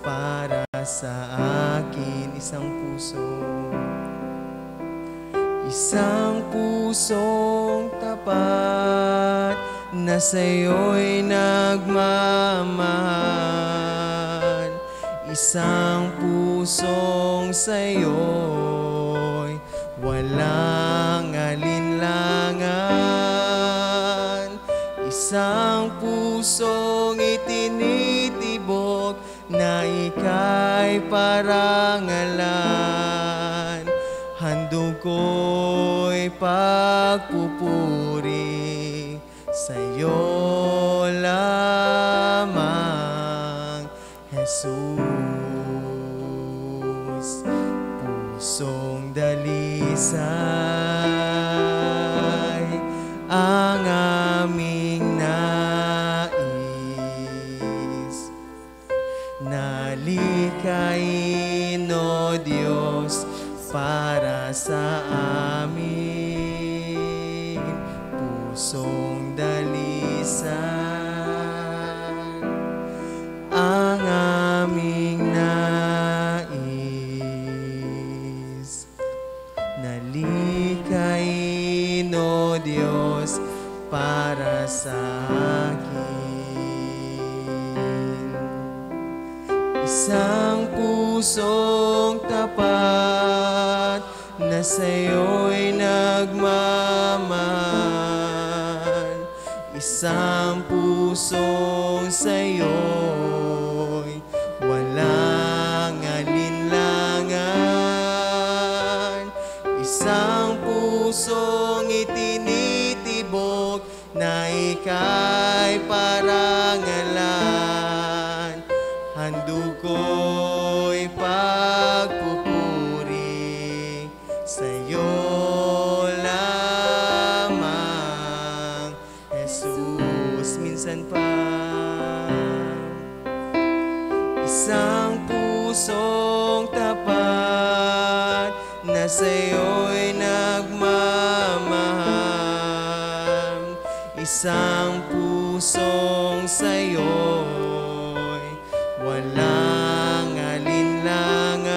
para sa akin. Isang pusong tapat na sa'yo'y nagmamahal. Isang pusong sa'yo'y walang alinlangan. Isang pusong itinitibok na ika'y parangalan. Handog ko'y pagpupuri sa'yo lamang, Jesus. Pusong dalisay ang aming nais. Nalikain, O Diyos, para sa amin. Pusong dalisay ang aming nais. Nalikain, O Diyos, para sa akin. Isang pusong tapat na sa'yo'y nagmamahal. Isang pusong sa'yo'y walang alinlangan. Isang pusong itinitibok na ika'y parangalan. Handog ko'y pagpupuri sa'yo lamang, Jesus. Minsan pa. Isang pusong tapat na sa'yo'y nagmamahal. Isang pusong sa'yo'y walang alinlangan.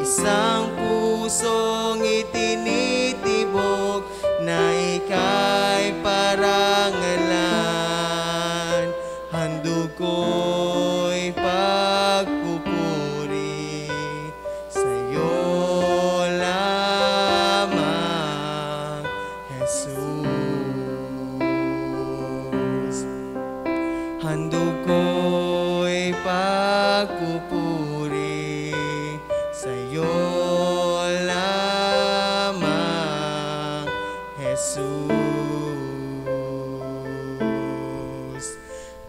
Isang pusong itinitibok na ika'y parangalan. Handog ko'y pagpupuri sa'yo lamang, Jesus. Handog ko'y pagpupuri sa'yo lamang, Jesus.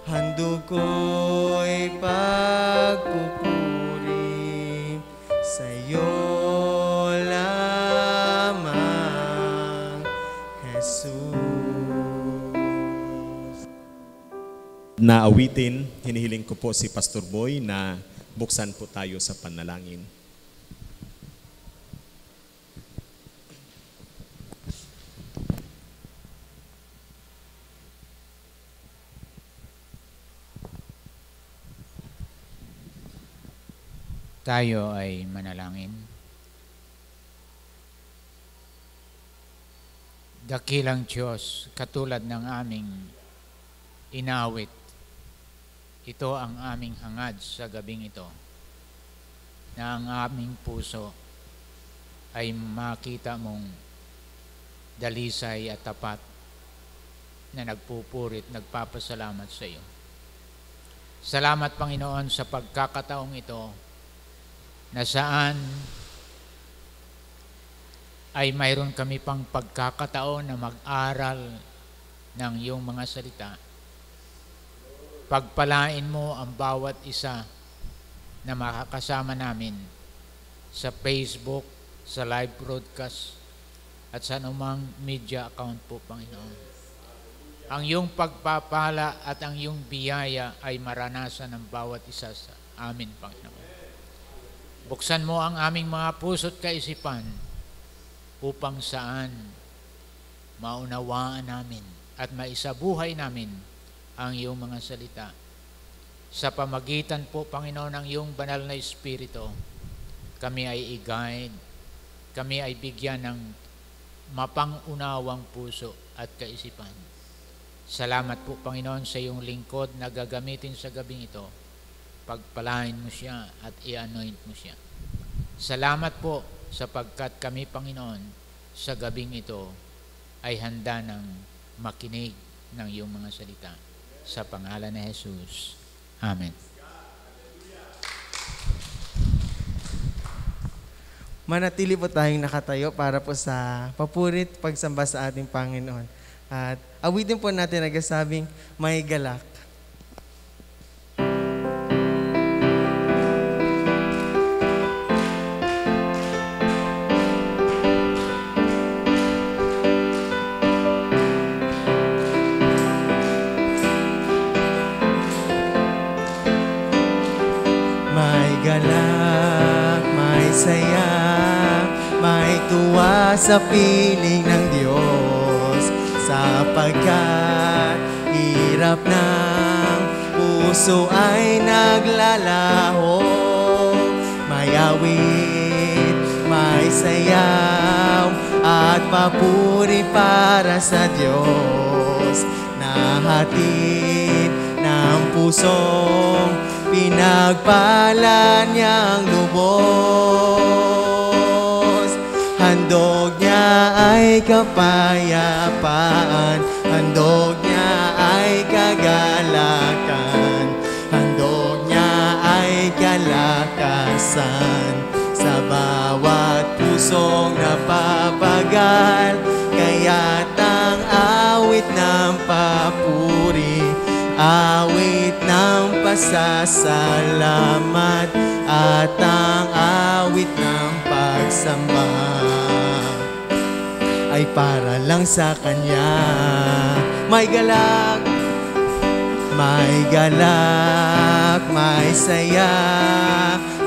Handog ko'y pagpupuri sa'yo lamang, Jesus. Na awitin, hinihiling ko po si Pastor Boy na buksan po tayo sa panalangin. Tayo ay manalangin. Dakilang Diyos, katulad ng aming inawit, ito ang aming hangad sa gabing ito, na ang aming puso ay makita mong dalisay at tapat na nagpupurit, nagpapasalamat sa iyo. Salamat, Panginoon, sa pagkakataong ito na saan ay mayroon kami pang pagkakataon na mag-aral ng iyong mga salita. Pagpalain mo ang bawat isa na makakasama namin sa Facebook, sa live broadcast, at sa anumang media account po, Panginoon. Ang iyong pagpapala at ang iyong biyaya ay maranasan ng bawat isa sa amin, Panginoon. Buksan mo ang aming mga puso't kaisipan upang saan maunawaan namin at maisabuhay namin ang iyong mga salita. Sa pamagitan po, Panginoon, ng iyong banal na Espiritu, kami ay i-guide, kami ay bigyan ng mapangunawang puso at kaisipan. Salamat po, Panginoon, sa iyong lingkod na gagamitin sa gabing ito. Pagpalain mo siya at i-anoint mo siya. Salamat po sapagkat kami, Panginoon, sa gabing ito ay handa ng makinig ng iyong mga salita. Sa pangalan ni Jesus. Amen. Manatili po tayong nakatayo para po sa papurit pagsamba sa ating Panginoon. At awitin po natin nagsasabing, may galak. Galak, may saya, may tuwa sa piling ng Diyos, sapagkat hirap ng puso ay naglalaho. May awit, may sayaw, at papuri para sa Diyos, nahatid ng pusong pinagpala niyang lubos. Handog niya ay kapayapaan, handog niya ay kagalakan, handog niya ay kalakasan sa bawat pusong napapagal. Kaya't ang awit ng papuri, awit ng pasasalamat, at ang awit ng pagsamba ay para lang sa Kanya. May galak, may galak, may saya,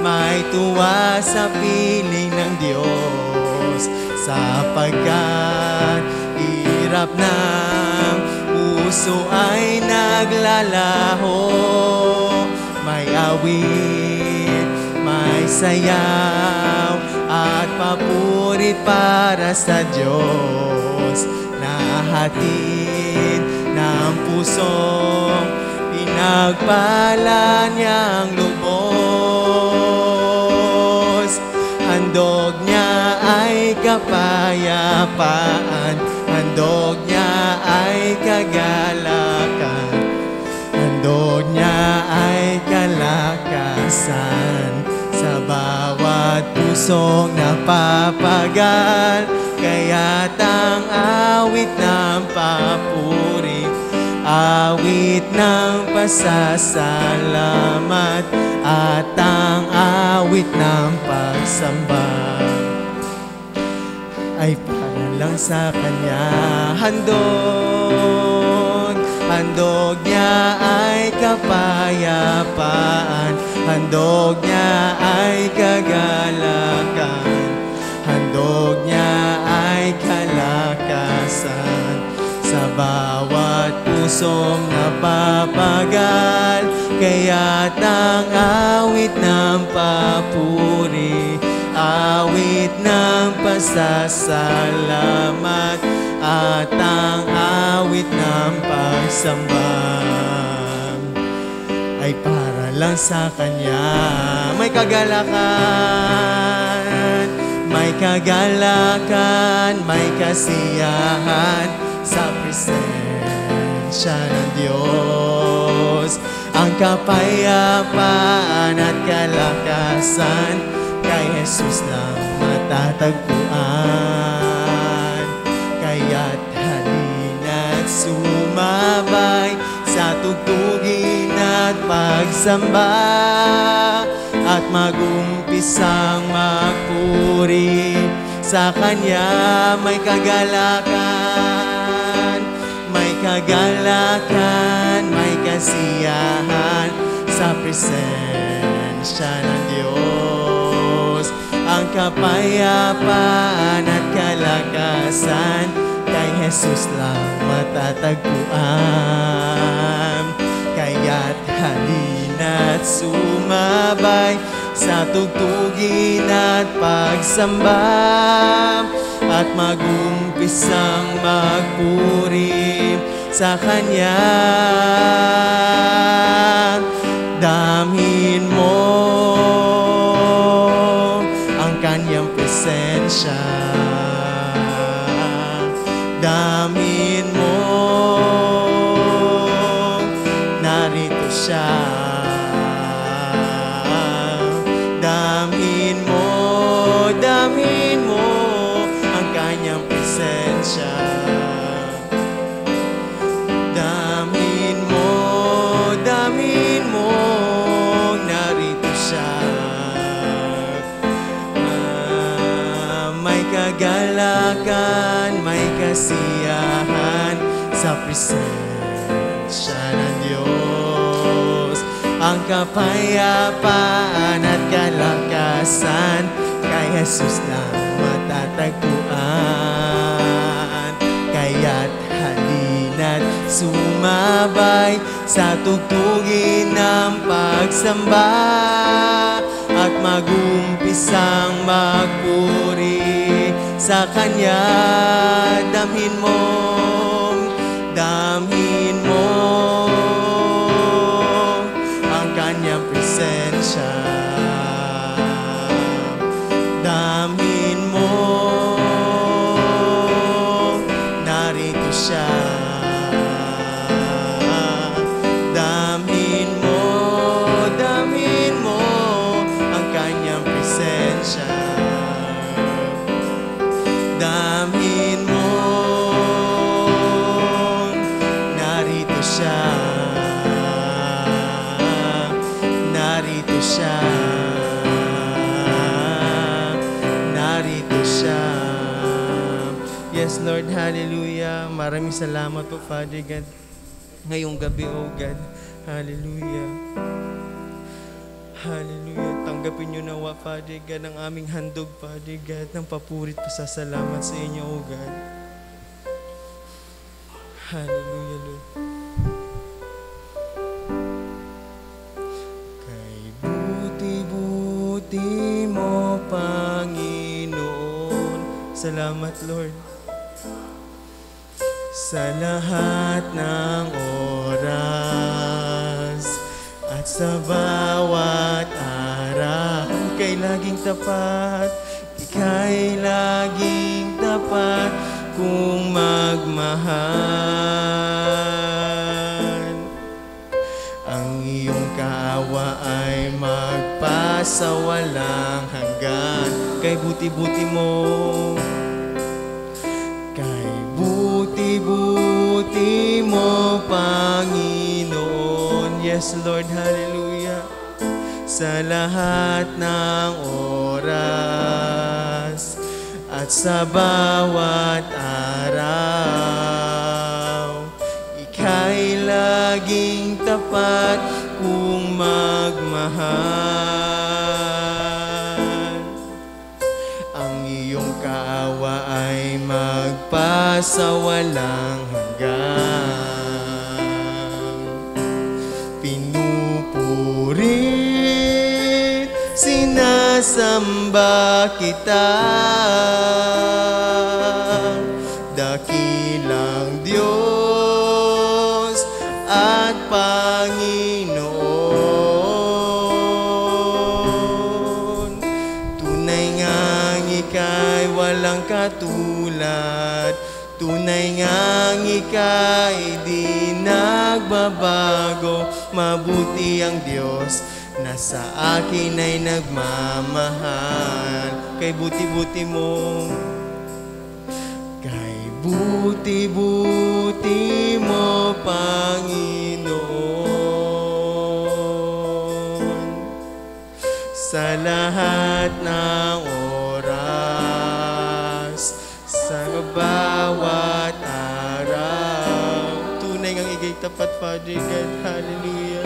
may tuwa sa piling ng Diyos, sapagkat hirap ng puso ay naglalaho. May awit, may sayaw, at papurit para sa Diyos, nahatid ng pusong pinagpala niyang lubos. Handog niya ay kapayapaan, handog niya ay kagalakan, handog niya ay kalakasan sa bawat pusong napapagal. Kaya't ang awit ng papuri, awit ng pasasalamat, at ang awit ng pagsamba ay para lang sa Kanya. Handog, handog niya ay kapayapaan, handog niya ay kagalakan, handog niya ay kalakasan sa bawat pusong napapagal. Kaya't ang awit ng papuri, awit ng pasasalamat, at ang awit ng pagsamba ay para lang sa Kanya. May kagalakan, may kagalakan, may kasiyahan sa presensya ng Diyos. Ang kapayapaan at kalakasan kay Jesus lang matatagpuan. Kaya't halina't sumabay sa tugtugin at pagsamba, at magumpisang magpuri sa Kanya. May kagalakan, may kagalakan, may kasiyahan sa presensya ng Diyos. Ang kapayapaan at kalakasan kay Jesus lang matatagpuan. Kaya't halina halina't sumabay sa tugtugin at pagsamba at mag-umpisang magpuri sa Kanya. Damhin mo ang Kanyang presensya. Damhin mo, narito siya. Damhin mo ang Kanyang presensya. Damhin mo, narito siya. May kagalakan, may kasiyahan sa presensya ng Diyos. Ang kapayapaan at kalakasan kay Jesus lang matatagpuan. Kaya't halina't sumabay sa tugtugin ng pagsamba at mag-umpisang magpuri sa Kanya. Damhin mo ang Kanyang presensya. Damhin mo, narito siya. Damhin mo ang Kanyang presensya. Damhin mo, narito siya. Narito siya. Narito siya. Yes, Lord, hallelujah. Maraming salamat po, Father God, ngayong gabi, oh God. Hallelujah. Hallelujah. Tanggapin niyo nawa, Father God, ang aming handog, Father God, ng papurit pasasalamat sa inyo, oh God. Hallelujah, Lord. Kay buti-buti mo, Panginoon. Salamat, Lord. Sa lahat ng oras at sa bawat araw, ika'y laging tapat. Ika'y laging tapat kung magmahal. Ang iyong kaawa ay magpasawalang hanggan. Kay buti-buti mo, kay buti-buti mo, Panginoon. Yes, Lord, hallelujah. Sa lahat ng oras at sa bawat araw, ika'y laging tapat kung magmahal. Ang iyong kaawa ay magpasawalang hanggan. Pinupuri, sinasamba kita, dakilang Diyos at Panginoon. Tunay ngang ika'y walang katulad, tunay ngang ika'y di nagbabago. Mabuti ang Diyos na sa akin ay nagmamahal. Kay buti-buti mo, kay buti-buti mo, Panginoon. Sa lahat ng oras, sa bawat araw, tunay ngang ika'y tapat, Father God. Hallelujah.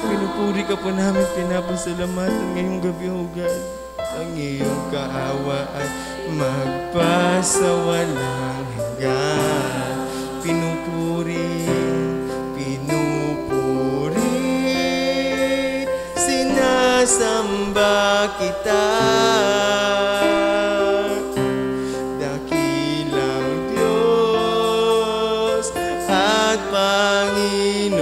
Pinupuri ka po namin, pinapasalamatan ngayong gabi, oh God. Ang iyong kaawa ay magpasawalang hanggan. Pinupuri sinasamba kita. Dakilang Diyos at Panginoon,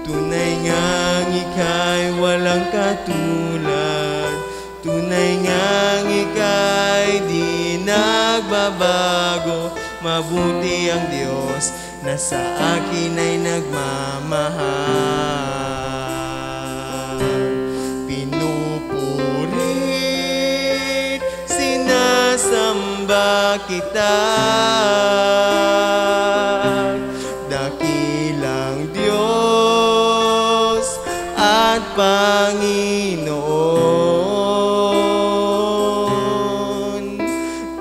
tunay ngang ika'y walang katulad, tunay ngang ika'y di nagbabago. Mabuti ang Diyos na sa akin ay nagmamahal. Pinupurit, sinasamba kita. Dakilang Diyos at Panginoon,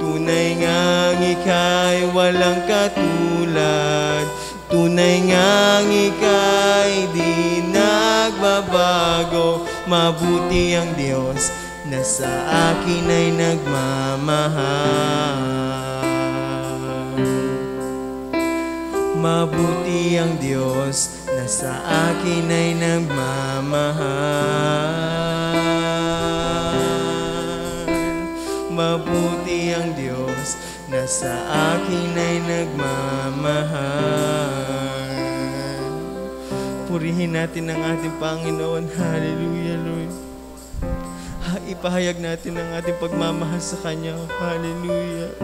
tunay ngang ika'y walang katulad, tunay ngang ika'y di nagbabago. Mabuti ang Diyos na sa akin ay nagmamahal. Mabuti ang Diyos na sa akin ay nagmamahal. Mabuti ang Diyos na sa akin ay nagmamahal. Purihin natin ang ating Panginoon. Hallelujah, Lord. Ipahayag natin ang ating pagmamahal sa Kanya. Hallelujah.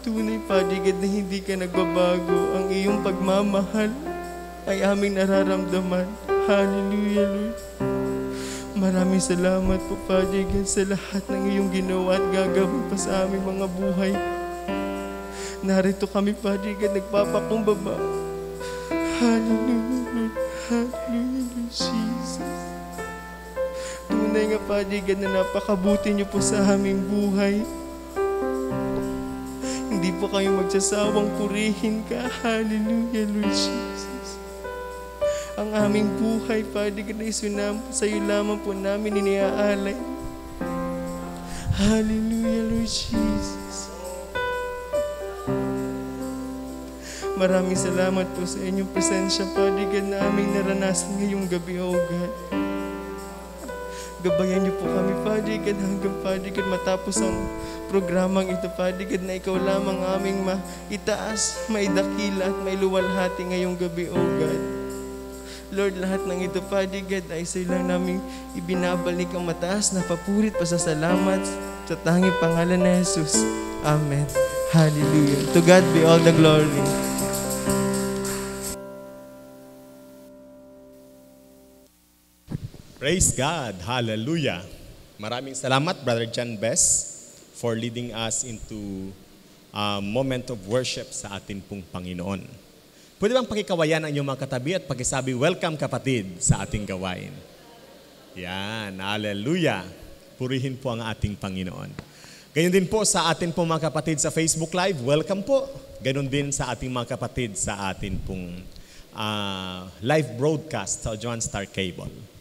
Tunay, Father God, na hindi ka nagbabago. Ang iyong pagmamahal ay aming nararamdaman. Hallelujah, Lord. Maraming salamat po, Father God, sa lahat ng iyong ginawa at gagawin pa sa aming mga buhay. Narito kami, Father God, nagpapakumbaba. Hallelujah, Lord. Hallelujah, Lord Jesus. Tunay nga, Father God, na napakabuti niyo po sa aming buhay. Hindi po kayo magsasawang purihin ka. Hallelujah, Lord Jesus. Ang aming buhay, Father God, na isunam sa iyo lamang po namin iniaalay. Hallelujah, Lord Jesus. Maraming salamat po sa inyong presensya, Father God, na aming naranasan ngayong gabi, O God. Gabayan niyo po kami, Father God, hanggang, Father God, matapos ang programang ito, Father God, na ikaw lamang aming maitaas, maidakila at mailuwalhati ngayong gabi, O God. Lord, lahat ng ito, Father God, ay sa lang namin ibinabalik ang mataas na papurit, pasasalamat sa tanging pangalan ni Jesus. Amen. Hallelujah. To God be all the glory. Praise God. Hallelujah. Maraming salamat, Brother John Bess, for leading us into a moment of worship sa atin pong Panginoon. Pwede bang pakikawayan ang inyong mga katabi at pakisabi, welcome kapatid sa ating gawain. Yan. Hallelujah. Purihin po ang ating Panginoon. Gayon din po sa atin pong mga kapatid sa Facebook Live, welcome po. Gayon din sa ating mga kapatid sa atin pong live broadcast sa Ojoan Star Cable.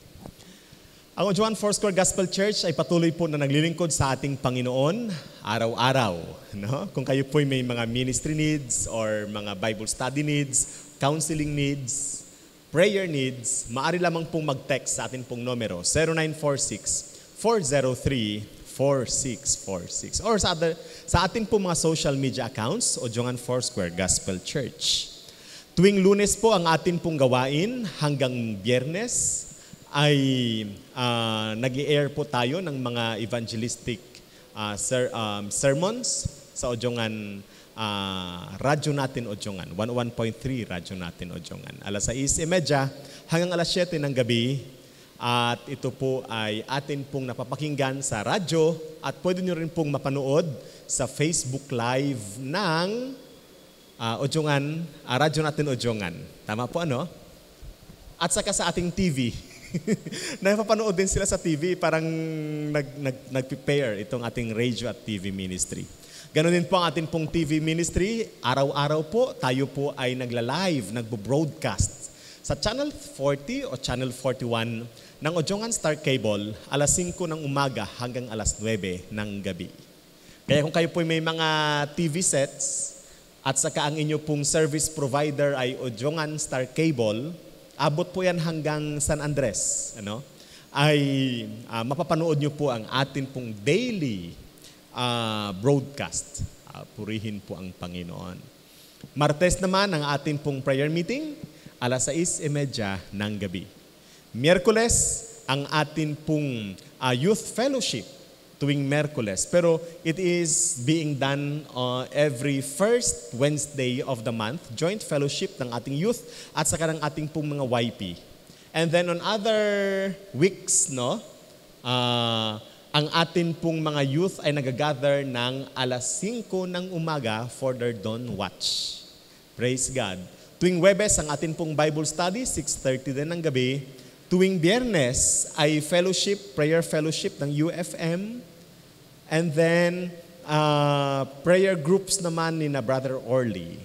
Ang Ojoan Foursquare Gospel Church ay patuloy po na naglilingkod sa ating Panginoon araw-araw. No? Kung kayo po may mga ministry needs or mga Bible study needs, counseling needs, prayer needs, maaari lamang pong mag-text sa ating pong numero 0946-403-4646 or sa ating pong mga social media accounts, Ojoan Foursquare Gospel Church. Tuwing Lunes po ang ating pong gawain hanggang Biyernes ay nag-i-air po tayo ng mga evangelistic sermons sa Ojongan, radyo natin Ojongan, 101.3 radyo natin Ojongan. Alas 6:30 hanggang alas 7 ng gabi. At ito po ay atin pong napapakinggan sa radyo at pwede nyo rin pong mapanood sa Facebook Live ng Ojongan, radyo natin Ojongan. Tama po ano? At saka sa ating TV. Napapanood din sila sa TV, parang nag-prepare itong ating radio at TV ministry. Ganon din po ang ating pong TV ministry. Araw-araw po, tayo po ay nagla-live, nagbo-broadcast sa Channel 40 o Channel 41 ng Ojongan Star Cable, alas 5 ng umaga hanggang alas 9 ng gabi. Kaya kung kayo po may mga TV sets, at saka ang inyo pong service provider ay Ojongan Star Cable, abot po yan hanggang San Andres, ay mapapanood nyo po ang atin pong daily broadcast. Purihin po ang Panginoon. Martes naman ang atin pong prayer meeting, 6:30 ng gabi. Miyerkules, ang atin pong youth fellowship tuwing Miyerkules. Pero it is being done every first Wednesday of the month, joint fellowship ng ating youth at saka ng ating pong mga YP. And then on other weeks, ang atin pong mga youth ay nagagather ng 5:00 ng umaga for their dawn watch. Praise God. Tuwing Webes, ang atin pong Bible study, 6:30 din ng gabi. Tuwing Biyernes ay fellowship, prayer fellowship ng UFM. And then, prayer groups naman ni na Brother Orly.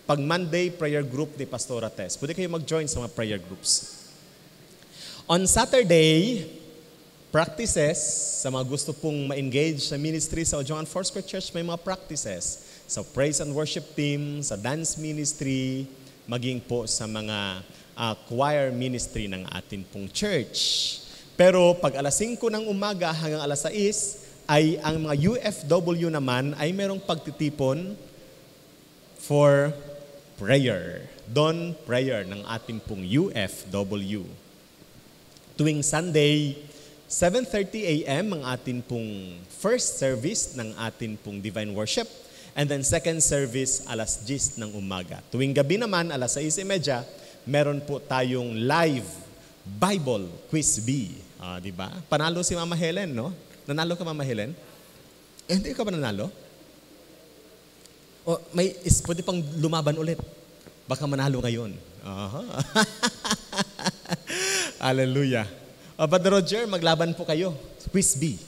Pag Monday, prayer group ni Pastora Tess. Pwede kayo mag-join sa mga prayer groups. On Saturday, practices, sa mga gusto pong ma-engage sa ministry sa Ojongan Foursquare Church, may mga practices sa praise and worship team, sa dance ministry, maging po sa mga choir ministry ng atin pong church. Pero pag 5:00 ng umaga hanggang 6:00, ay ang mga UFW naman ay merong pagtitipon for prayer. Dawn prayer ng ating pong UFW. Tuwing Sunday, 7:30 a.m. ang atin pong first service ng atin pong divine worship. And then second service, 10:00 ng umaga. Tuwing gabi naman, 6:30, meron po tayong live Bible Quiz Bee. Di ba? Panalo si Mama Helen, no? Nanalo ka, Mama Helen? Hindi ka ba nanalo? Pwede pang lumaban ulit. Baka manalo ngayon. Hallelujah. Brother Roger, maglaban po kayo. Quiz Bee.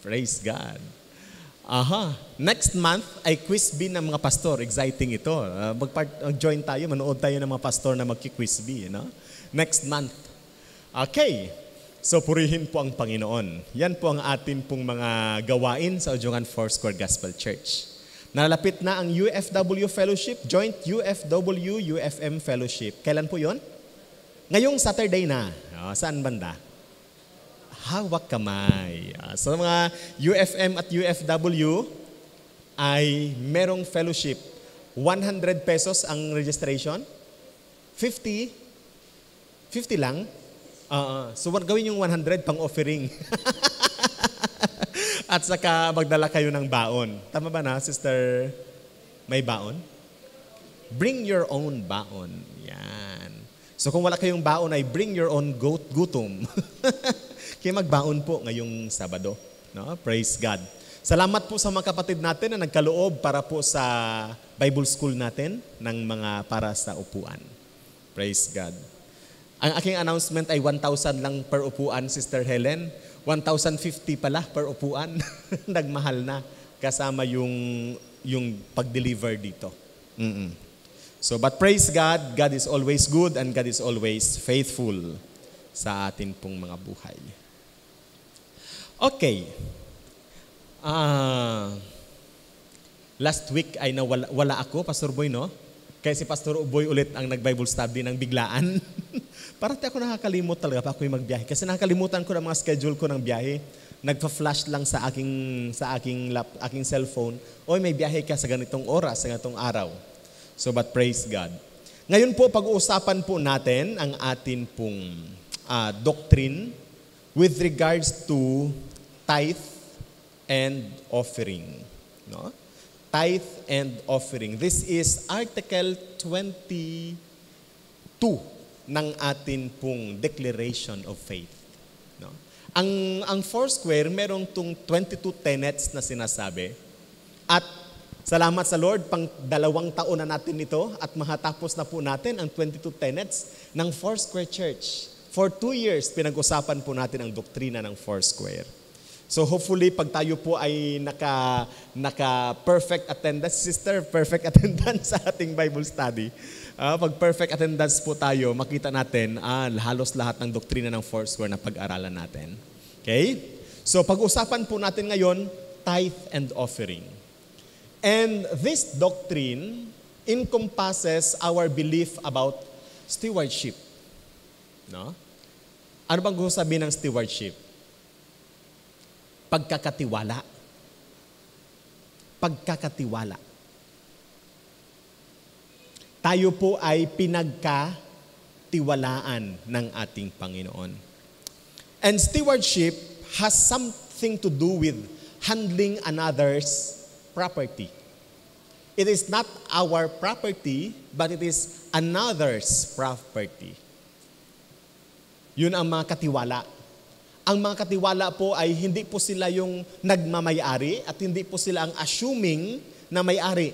Praise God. Next month ay quiz bee ng mga pastor. Exciting ito. Mag-join tayo, manood tayo ng mga pastor na magki-quiz bee. Next month. Okay. So, purihin po ang Panginoon. Yan po ang atin pong mga gawain sa Ojongan Foursquare Gospel Church. Nalalapit na ang UFW Fellowship, Joint UFW-UFM Fellowship. Kailan po yon? Ngayong Saturday na. Saan banda? Hawak kamay. So mga UFM at UFW ay merong fellowship. 100 pesos ang registration. 50 lang. So gawin yung 100 pang offering. At saka magdala kayo ng baon. Tama ba na, Sister? May baon? Bring your own baon. Yan. So kung wala kayong baon ay bring your own gutom. Kaya magbaon po ngayong Sabado. No? Praise God. Salamat po sa mga kapatid natin na nagkaloob para po sa Bible School natin ng mga para sa upuan. Praise God. Ang aking announcement ay 1,000 lang per upuan, Sister Helen. 1,050 pala per upuan. Nagmahal na kasama yung pag-deliver dito. So, but praise God, God is always good and God is always faithful sa atin pong mga buhay. Okay. Last week ay wala ako, Pastor Boy, no? Kaya si Pastor Boy ulit ang nag-Bible study ng biglaan. Parang ako nakakalimot talaga pa ako yung magbiyahe. Kasi nakakalimutan ko ng mga schedule ko ng biyahe. Nagpa-flash lang sa aking cellphone. Oy, may biyahe ka sa ganitong oras, sa ganitong araw. So, but praise God. Ngayon po, pag-uusapan po natin ang atin pong doctrine with regards to tithe and offering. No? Tithe and offering. This is Article 22 ng atin pong Declaration of Faith. No? Ang Foursquare, merong tong 22 tenets na sinasabi. At salamat sa Lord, pang 2 taon na natin ito at mahatapos na po natin ang 22 tenets ng Foursquare Church. For 2 years, pinag-usapan po natin ang doktrina ng Foursquare. So hopefully, pag tayo po ay naka-perfect attendance, sister, perfect attendance sa ating Bible study. Pag perfect attendance po tayo, makita natin halos lahat ng doktrina ng Foursquare na pag-aralan natin. Okay? So pag-usapan po natin ngayon, tithe and offering. And this doctrine encompasses our belief about stewardship. No? Ano bang gusto sabihin ng stewardship? Pagkakatiwala. Pagkakatiwala. Tayo po ay pinagkatiwalaan ng ating Panginoon. And stewardship has something to do with handling another's property. It is not our property, but it is another's property. Yun ang mga katiwala. Ang mga katiwala po ay hindi po sila yung nagmamayari at hindi po sila ang assuming na may-ari.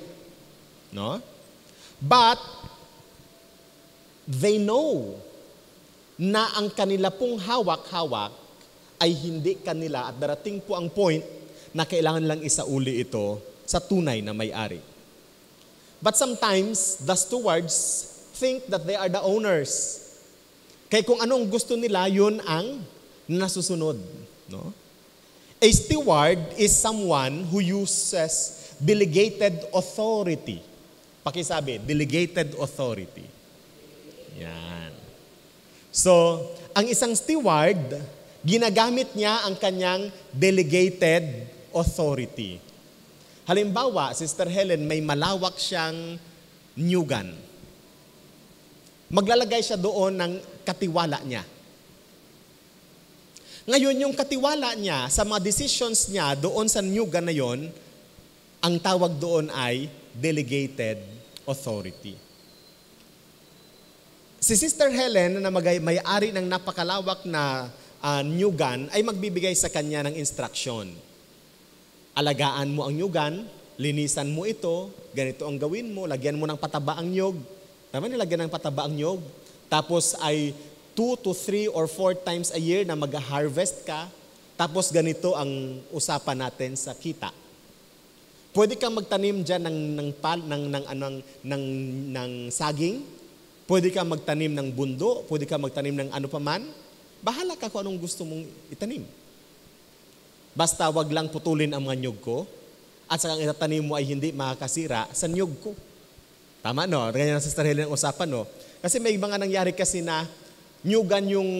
No? But they know na ang kanila pong hawak-hawak ay hindi kanila at darating po ang point na kailangan lang isauli ito sa tunay na may-ari. But sometimes, the stewards think that they are the owners. Kaya kung anong gusto nila, yun ang nasusunod. No? A steward is someone who uses delegated authority. Pakisabi, delegated authority. Yan. So, ang isang steward, ginagamit niya ang kanyang delegated authority. Halimbawa, Sister Helen, may malawak siyang nyugan. Maglalagay siya doon ng katiwala niya. Ngayon, yung katiwala niya sa mga decisions niya doon sa nyugan na yon, ang tawag doon ay delegated authority. Si Sister Helen na may-ari ng napakalawak na nyugan ay magbibigay sa kanya ng instruction. Alagaan mo ang nyugan, linisan mo ito, ganito ang gawin mo, lagyan mo ng pataba ang nyug. Tama, nilagyan ng pataba ang nyug. Tapos ay 2 to 3 or 4 times a year na mag-harvest ka. Tapos ganito ang usapan natin sa kita. Pwede kang magtanim dyan ng saging. Pwede kang magtanim ng bundo. Pwede kang magtanim ng ano paman. Bahala ka kung anong gusto mong itanim. Basta wag lang putulin ang mga nyug ko. At saka ang itatanim mo ay hindi makakasira sa nyug ko. Tama, no? Ganyan ang Sister Helen ang usapan, no? Kasi may mga nangyari kasi na nyugan yung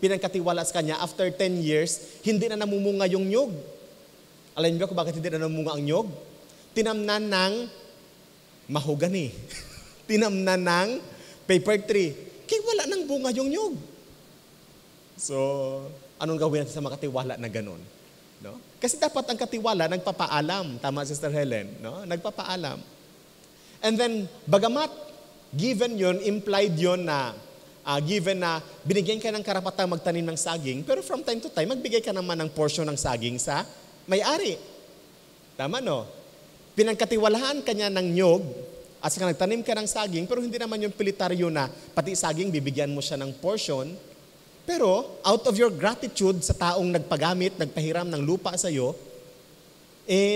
pinagkatiwala sa kanya. After 10 years, hindi na namumunga yung nyug. Alam niyo kung bakit hindi na namumunga ang nyug? Tinamnan ng mahogany. Tinamnan ng paper tree. Kaya wala nang bunga yung nyug. So, anong gawin natin sa makatiwala na ganun? No? Kasi dapat ang katiwala, nagpapaalam. Tama, Sister Helen? No? Nagpapaalam. And then, bagamat given yon, implied yon na given na binigyan ka ng karapatang magtanim ng saging, pero from time to time, magbigay ka naman ng portion ng saging sa may-ari. Tama, no? Pinagkatiwalahan kanya ng nyog at saka nagtanim ka ng saging, pero hindi naman yung pilitaryo na pati saging, bibigyan mo siya ng portion. Pero, out of your gratitude sa taong nagpagamit, nagpahiram ng lupa sa iyo,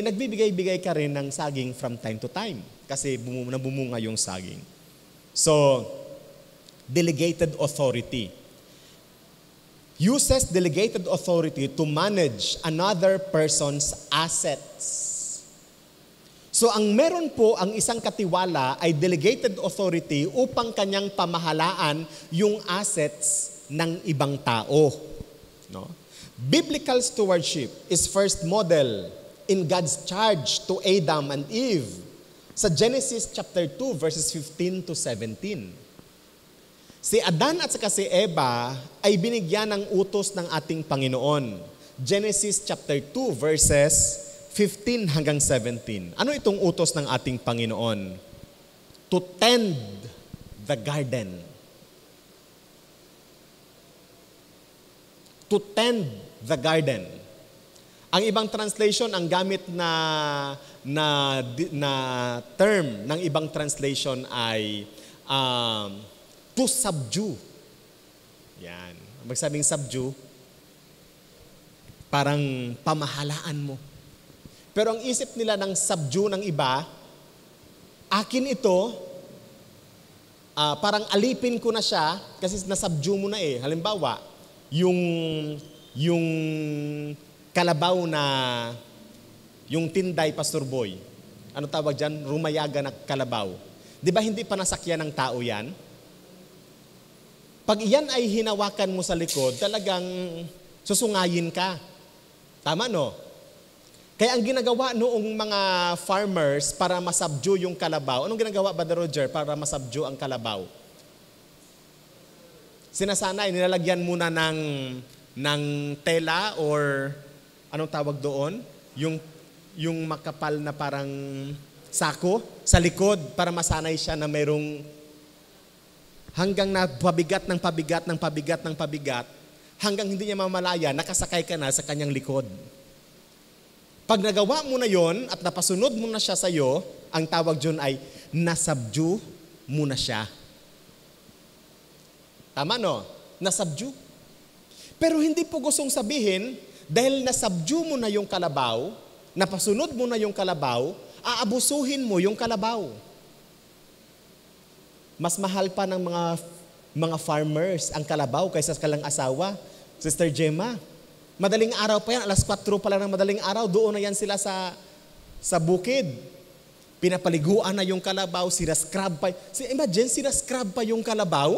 nagbibigay-bigay ka rin ng saging from time to time. Kasi nabumunga yung saging. So, delegated authority. Uses delegated authority to manage another person's assets. So, ang meron po ang isang katiwala ay delegated authority upang kanyang pamahalaan yung assets ng ibang tao. No? Biblical stewardship is first model in God's charge to Adam and Eve sa Genesis chapter 2 verses 15 to 17. Si Adan at saka si Eva ay binigyan ng utos ng ating Panginoon. Genesis chapter 2 verses 15 hanggang 17. Ano itong utos ng ating Panginoon? To tend the garden. To tend the garden. Ang ibang translation, ang gamit na term ng ibang translation ay to subdue. Yan. Magsabing subdue, parang pamahalaan mo. Pero ang isip nila ng subdue ng iba, akin ito, parang alipin ko na siya kasi na-subdue mo na eh. Halimbawa, yung kalabaw na, yung tinday, Pastor Boy, ano tawag dyan? Rumayaga na kalabaw. Di ba hindi pa nasakyan ng tao yan? Pag iyan ay hinawakan mo sa likod, talagang susungayin ka. Tama, no? Kaya ang ginagawa noong mga farmers para masubdue yung kalabaw, anong ginagawa, Brother Roger, para masubdue ang kalabaw? Sinasanay, nilalagyan muna ng tela or anong tawag doon? Yung makapal na parang sako sa likod para masanay siya na mayroong hanggang na pabigat ng pabigat ng pabigat ng pabigat hanggang hindi niya mamalaya, nakasakay ka na sa kanyang likod. Pag nagawa mo na yon at napasunod mo na siya sa iyo, ang tawag dyan ay nasubdue mo na siya. Tama, no? Nasubdue. Pero hindi po gustong sabihin, dahil nasubdue mo na yung kalabaw, napasunod mo na yung kalabaw, aabusuhin mo yung kalabaw. Mas mahal pa ng mga farmers ang kalabaw kaysa sa kalang asawa. Sister Gemma, madaling araw pa yan, alas 4 pa lang ng madaling araw, doon na yan sila sa bukid. Pinapaliguan na yung kalabaw, sinascrub pa. Imagine, sinascrub pa yung kalabaw.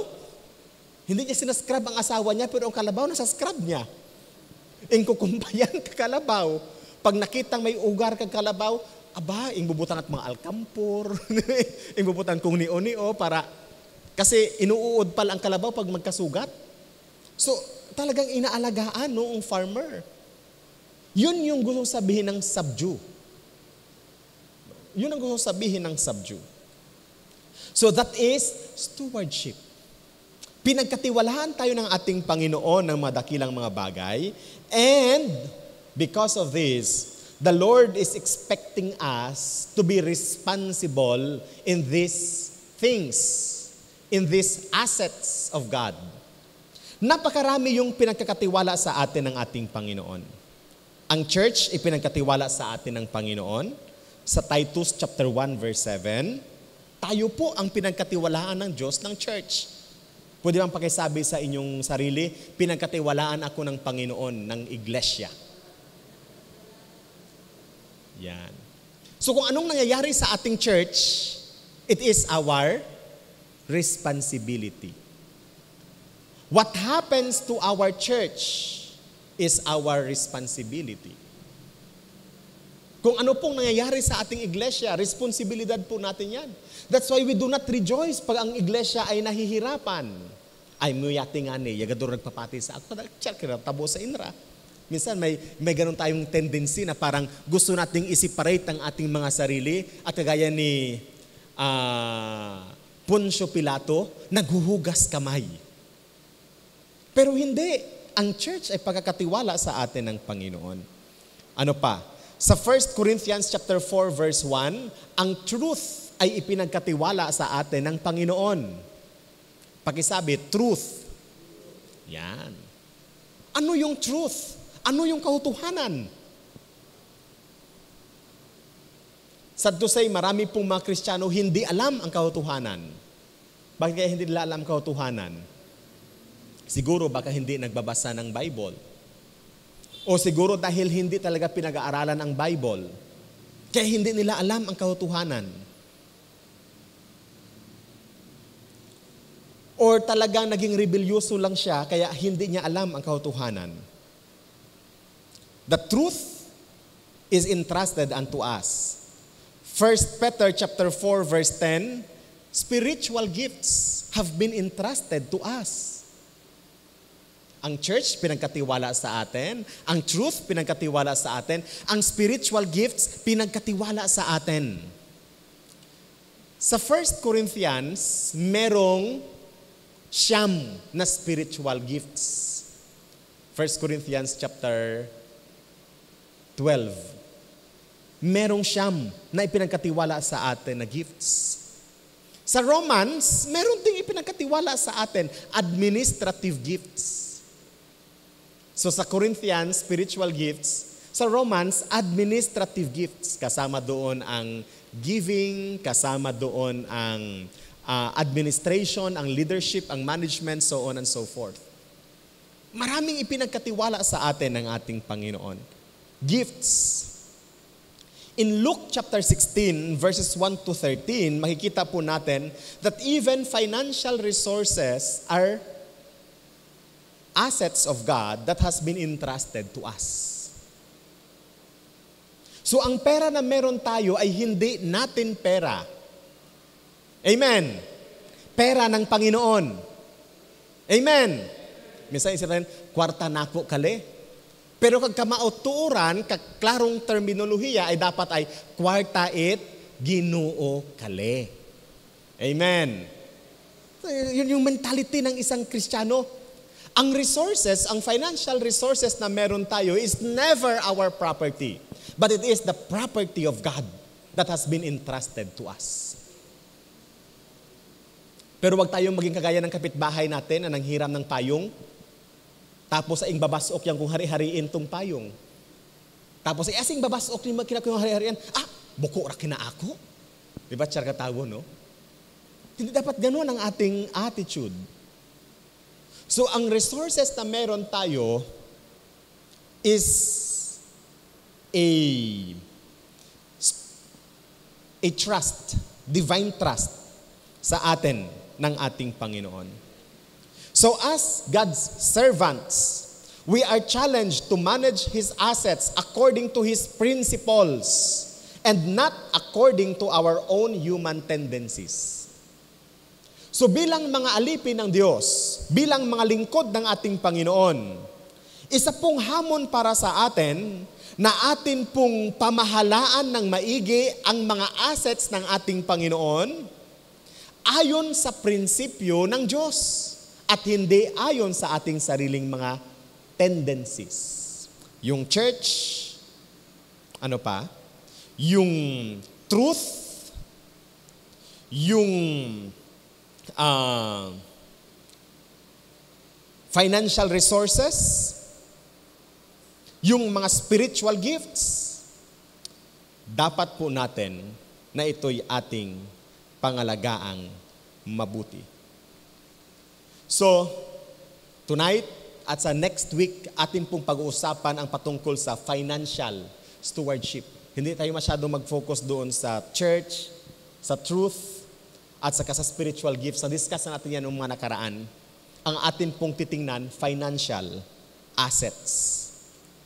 Hindi niya sinascrub ang asawa niya, pero ang kalabaw nasascrub niya. Ingkukumpayan ka kalabaw. Pag nakitang may ugar kang kalabaw, aba, ingbubutan at mga alkampor, ingbubutan kung nio-nio para, kasi inuuod pala ang kalabaw pag magkasugat. So, talagang inaalagaan noong farmer. Yun yung gusto sabihin ng subdue. Yun ang gusto sabihin ng subdue. So, that is stewardship. Pinagkatiwalaan tayo ng ating Panginoon ng madakilang mga bagay, and because of this, the Lord is expecting us to be responsible in these things, in these assets of God. Napakarami yung pinagkakatiwala sa atin ng ating Panginoon. Ang church ipinagkatiwala sa atin ng Panginoon. Sa Titus chapter 1 verse 7, tayo po ang pinagkatiwalaan ng Diyos ng church. Pwede bang pakisabi sa inyong sarili, pinagkatiwalaan ako ng Panginoon ng iglesia. Yan. So kung anong nangyayari sa ating church, it is our responsibility. What happens to our church is our responsibility. Kung ano pong nangyayari sa ating iglesia, responsibilidad po natin yan. That's why we do not rejoice pag ang iglesia ay nahihirapan. Ay, muyati nga ni, yagador nagpapati sa ako, tabo sa inra. Minsan may ganun tayong tendency na parang gusto nating i-separate ang ating mga sarili at kagaya ni Poncio Pilato, naghuhugas kamay. Pero hindi. Ang church ay pagkakatiwala sa atin ng Panginoon. Ano pa? Sa 1 Corinthians chapter 4 verse 1, ang truth ay ipinagkatiwala sa atin ng Panginoon. Pakisabi, truth. Yan. Ano yung truth? Ano yung katotohanan? Sad to say, marami pong mga Kristiyano hindi alam ang katotohanan. Bakit kaya hindi nila alam ang katotohanan? Siguro baka hindi nagbabasa ng Bible. O siguro dahil hindi talaga pinag-aaralan ang Bible. Kaya hindi nila alam ang katotohanan. Or talagang naging rebelyoso lang siya kaya hindi niya alam ang katotohanan. The truth is entrusted unto us. 1 Peter chapter 4 verse 10, spiritual gifts have been entrusted to us. Ang church pinagkatiwala sa atin, ang truth pinagkatiwala sa atin, ang spiritual gifts pinagkatiwala sa atin. Sa 1 Corinthians, merong 9 na spiritual gifts. 1 Corinthians chapter 12. Merong 9 na ipinagkatiwala sa atin na gifts. Sa Romans, meron ding ipinagkatiwala sa atin administrative gifts. So sa Corinthians, spiritual gifts. Sa Romans, administrative gifts. Kasama doon ang giving, kasama doon ang administration, ang leadership, ang management, so on and so forth. Maraming ipinagkatiwala sa atin ng ating Panginoon. Gifts. In Luke chapter 16, verses 1 to 13, makikita po natin that even financial resources are assets of God that has been entrusted to us. So ang pera na meron tayo ay hindi natin pera. Amen. Pera ng Panginoon. Amen. Minsan isipin, kwarta nako kali. Pero kag kamauturan, kag klarong terminolohiya ay dapat ay kwarta it Ginoo kali. Amen. Yun yung mentality ng isang Kristiyano. Ang resources, ang financial resources na meron tayo is never our property. But it is the property of God that has been entrusted to us. Pero wag tayong maging kagaya ng kapitbahay natin na nanghiram ng payong. Tapos ay babasok yan kung hari-hariin tong payong. Tapos ay asing babasok ni kung hari-hariin. Buko ra kina ako. Di ba, tsar katawo, no? Hindi dapat gano'n ang ating attitude. So, ang resources na meron tayo is a trust, divine trust sa atin ng ating Panginoon. So, as God's servants, we are challenged to manage His assets according to His principles and not according to our own human tendencies. So bilang mga alipin ng Diyos, bilang mga lingkod ng ating Panginoon, isa pong hamon para sa atin na atin pong pamahalaan ng maigi ang mga assets ng ating Panginoon ayon sa prinsipyo ng Diyos at hindi ayon sa ating sariling mga tendencies. Yung church, yung truth, yung financial resources, yung mga spiritual gifts, dapat po natin na ito'y ating pangalagaang mabuti. So, tonight at sa next week, atin pong pag-uusapan ang patungkol sa financial stewardship. Hindi tayo masyadong mag-focus doon sa church, sa truth, at saka sa spiritual gifts. Na-discuss na natin yan noong mga nakaraan. Ang atin pong titingnan, financial assets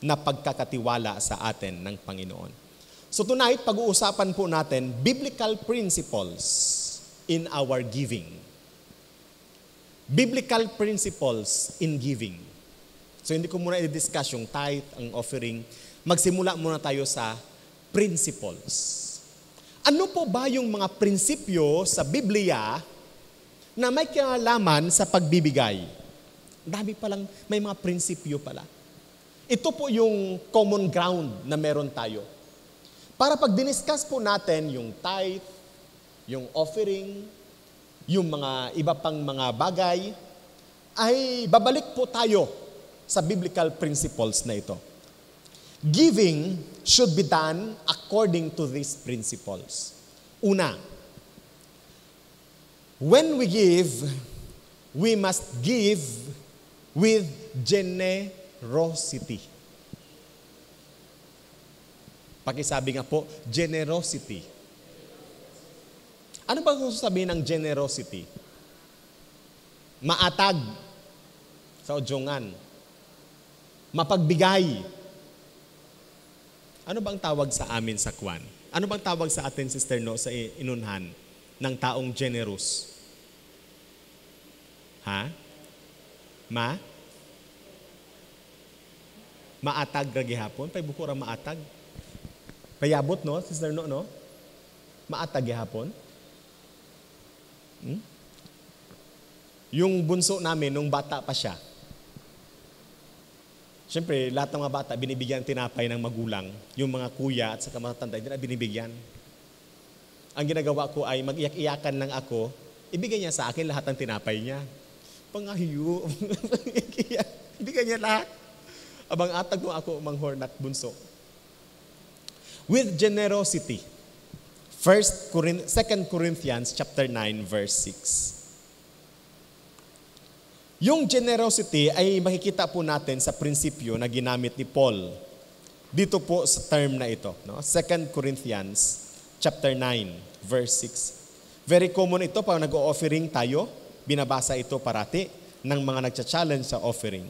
na pagkakatiwala sa atin ng Panginoon. So tonight, pag-uusapan po natin biblical principles in our giving. Biblical principles in giving. So hindi ko muna i-discuss yung tithe, ang offering. Magsimula muna tayo sa principles. Ano po ba yung mga prinsipyo sa Biblia na may kinalaman sa pagbibigay? Dami palang, may mga prinsipyo pala. Ito po yung common ground na meron tayo. Para pag diniscuss po natin yung tithe, yung offering, yung mga iba pang mga bagay, ay babalik po tayo sa biblical principles na ito. Giving should be done according to these principles. Una, when we give, we must give with generosity. Pakisabi nga po, generosity. Ano ba gusto sabihin ng generosity? Maatag sa udyongan. Mapagbigay. Ano bang tawag sa amin sa Kwan? Ano bang tawag sa atin, Sister No, sa inunhan ng taong generous? Ha? Maatag ragi hapon? Pay bukura maatag? Payabot, no? Sister No, no? Maatag hapon? Yung bunso namin, nung bata pa siya, siyempre, lahat ng mga bata, binibigyan tinapay ng magulang. Yung mga kuya at saka matatanda, hindi na binibigyan. Ang ginagawa ko ay mag-iyak-iyakan lang ako, ibigay niya sa akin lahat ng tinapay niya. Pangahiyo. Ibigay niya lahat. Abang atag mo ako, manghornat bunso. With generosity. 2 Corinthians chapter 9, verse 6. Yung generosity ay makikita po natin sa prinsipyo na ginamit ni Paul dito po sa term na ito. No? 2 Corinthians chapter 9, verse 6. Very common ito pag nag-o-offering tayo. Binabasa ito parati ng mga nagcha-challenge sa offering.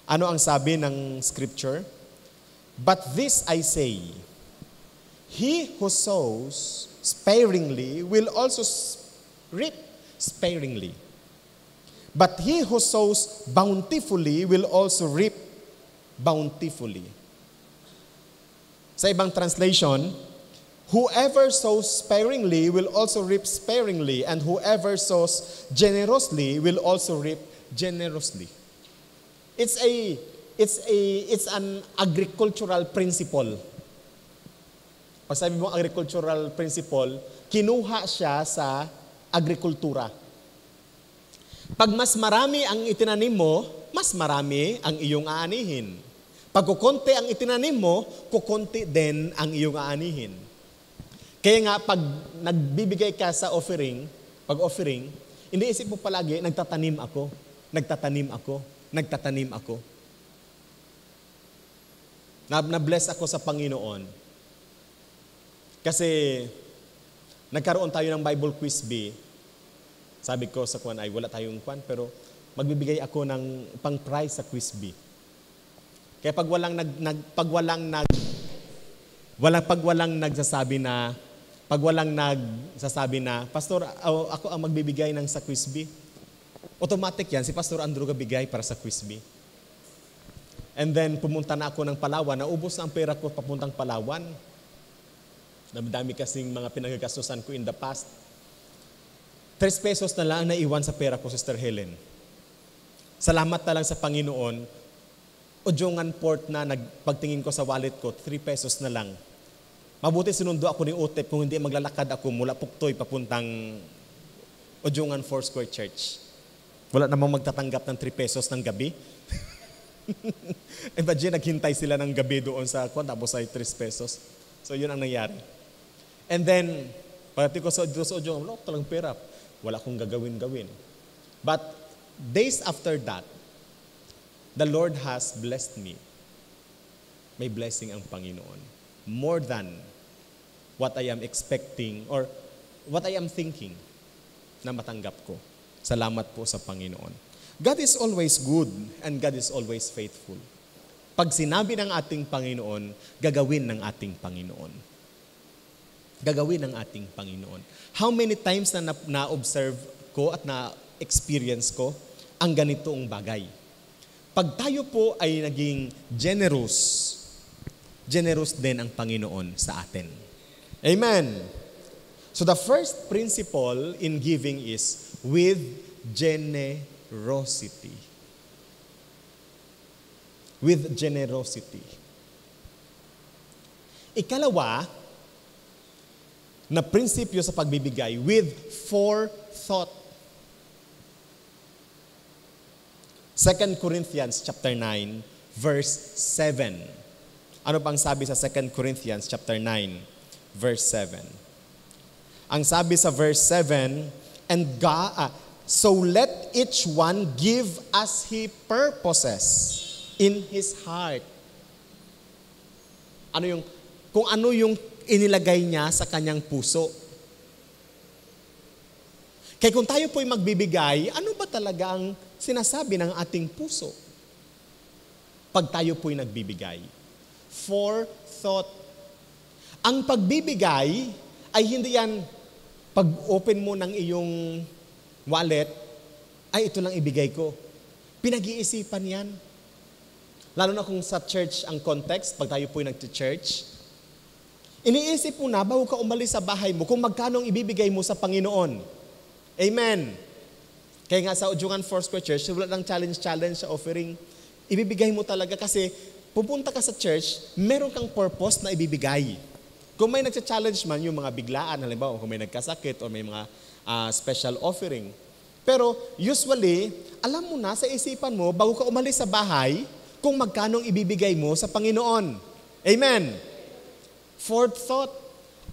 Ano ang sabi ng scripture? But this I say, he who sows sparingly will also reap sparingly. But he who sows bountifully will also reap bountifully. Sa ibang translation, whoever sows sparingly will also reap sparingly, and whoever sows generously will also reap generously. It's an agricultural principle. Pag sabi mo agricultural principle, kinuha siya sa agrikultura. Pag mas marami ang itinanim mo, mas marami ang iyong aanihin. Pag kukonti ang itinanim mo, kukonti din ang iyong aanihin. Kaya nga, pag nagbibigay ka sa offering, pag-offering, iniisip mo palagi, nagtatanim ako, nagtatanim ako, nagtatanim ako. Na-bless ako sa Panginoon. Kasi, nagkaroon tayo ng Bible Quiz Bee. Sabi ko sa kwan ay, wala tayong kwan, pero magbibigay ako ng pang-prize sa Quiz Bee. Kaya pag walang nagsasabi na, Pastor, ako ang magbibigay ng sa Quiz Bee. Automatic yan, si Pastor Andrew gabigay para sa Quiz Bee. And then, pumunta na ako ng Palawan, naubos na ang pera ko papuntang Palawan. Dami kasing mga pinagagastusan ko in the past. 3 pesos na lang naiwan sa pera ko, Sister Helen. Salamat na lang sa Panginoon. Ojongan Port na pagtingin ko sa wallet ko, 3 pesos na lang. Mabuti sinundo ako ni Utep kung hindi maglalakad ako mula Puktoy papuntang Ojongan Foursquare Church. Wala namang magtatanggap ng 3 pesos ng gabi. Imagine, naghintay sila ng gabi doon sa kwan, tapos ay 3 pesos. So, yun ang nangyari. And then, pagdating ko sa Ojongan, wala ko talang pera. Wala akong gagawin. But, days after that, the Lord has blessed me. May blessing ang Panginoon. More than what I am expecting or what I am thinking na matanggap ko. Salamat po sa Panginoon. God is always good and God is always faithful. Pag sinabi ng ating Panginoon, gagawin ng ating Panginoon. Gagawin ng ating Panginoon. How many times na na-observe ko at na-experience ko ang ganitong bagay? Pag tayo po ay naging generous din ang Panginoon sa atin. Amen. So the first principle in giving is with generosity. With generosity. Ikalawa, na prinsipyo sa pagbibigay, with forethought. 2 Corinthians chapter 9, verse 7. Ano pang sabi sa 2 Corinthians chapter 9, verse 7? Ang sabi sa verse 7, and God, so let each one give as he purposes in his heart. Kung ano yung inilagay niya sa kanyang puso. Kaya kung tayo po'y magbibigay, ano ba talaga ang sinasabi ng ating puso? Pag tayo po'y nagbibigay. Forethought. Ang pagbibigay ay hindi yan pag-open mo ng iyong wallet, ay ito lang ibigay ko. Pinag-iisipan yan. Lalo na kung sa church ang context, pag tayo po'y nag-church, iniisip mo na bago ka umalis sa bahay mo kung magkano ang ibibigay mo sa Panginoon. Amen. Kaya nga sa Ojongan Foursquare Church, wala lang challenge sa offering. Ibibigay mo talaga kasi pupunta ka sa church, meron kang purpose na ibibigay. Kung may nagsa-challenge man, yung mga biglaan, halimbawa kung may nagkasakit o may mga special offering. Pero usually, alam mo na sa isipan mo, bago ka umalis sa bahay, kung magkano ang ibibigay mo sa Panginoon. Amen. Forethought.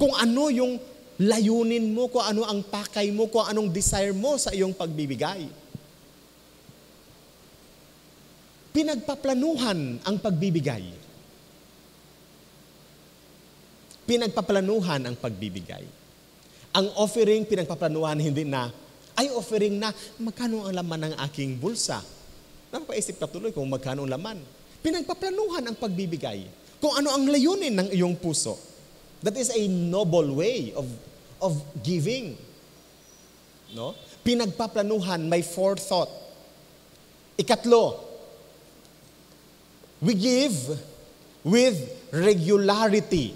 Kung ano yung layunin mo, kung ano ang pakay mo, kung anong desire mo sa iyong pagbibigay. Pinagpaplanuhan ang pagbibigay. pinagpaplanuhan ang pagbibigay. Ang offering, pinagpaplanuhan hindi na, ay offering na, magkano ang laman ng aking bulsa? Napapaisip ka tuloy kung magkano ang laman. Pinagpaplanuhan ang pagbibigay. Kung ano ang layunin ng iyong puso. That is a noble way of giving. No? Pinagpaplanuhan, may forethought. Ikatlo, we give with regularity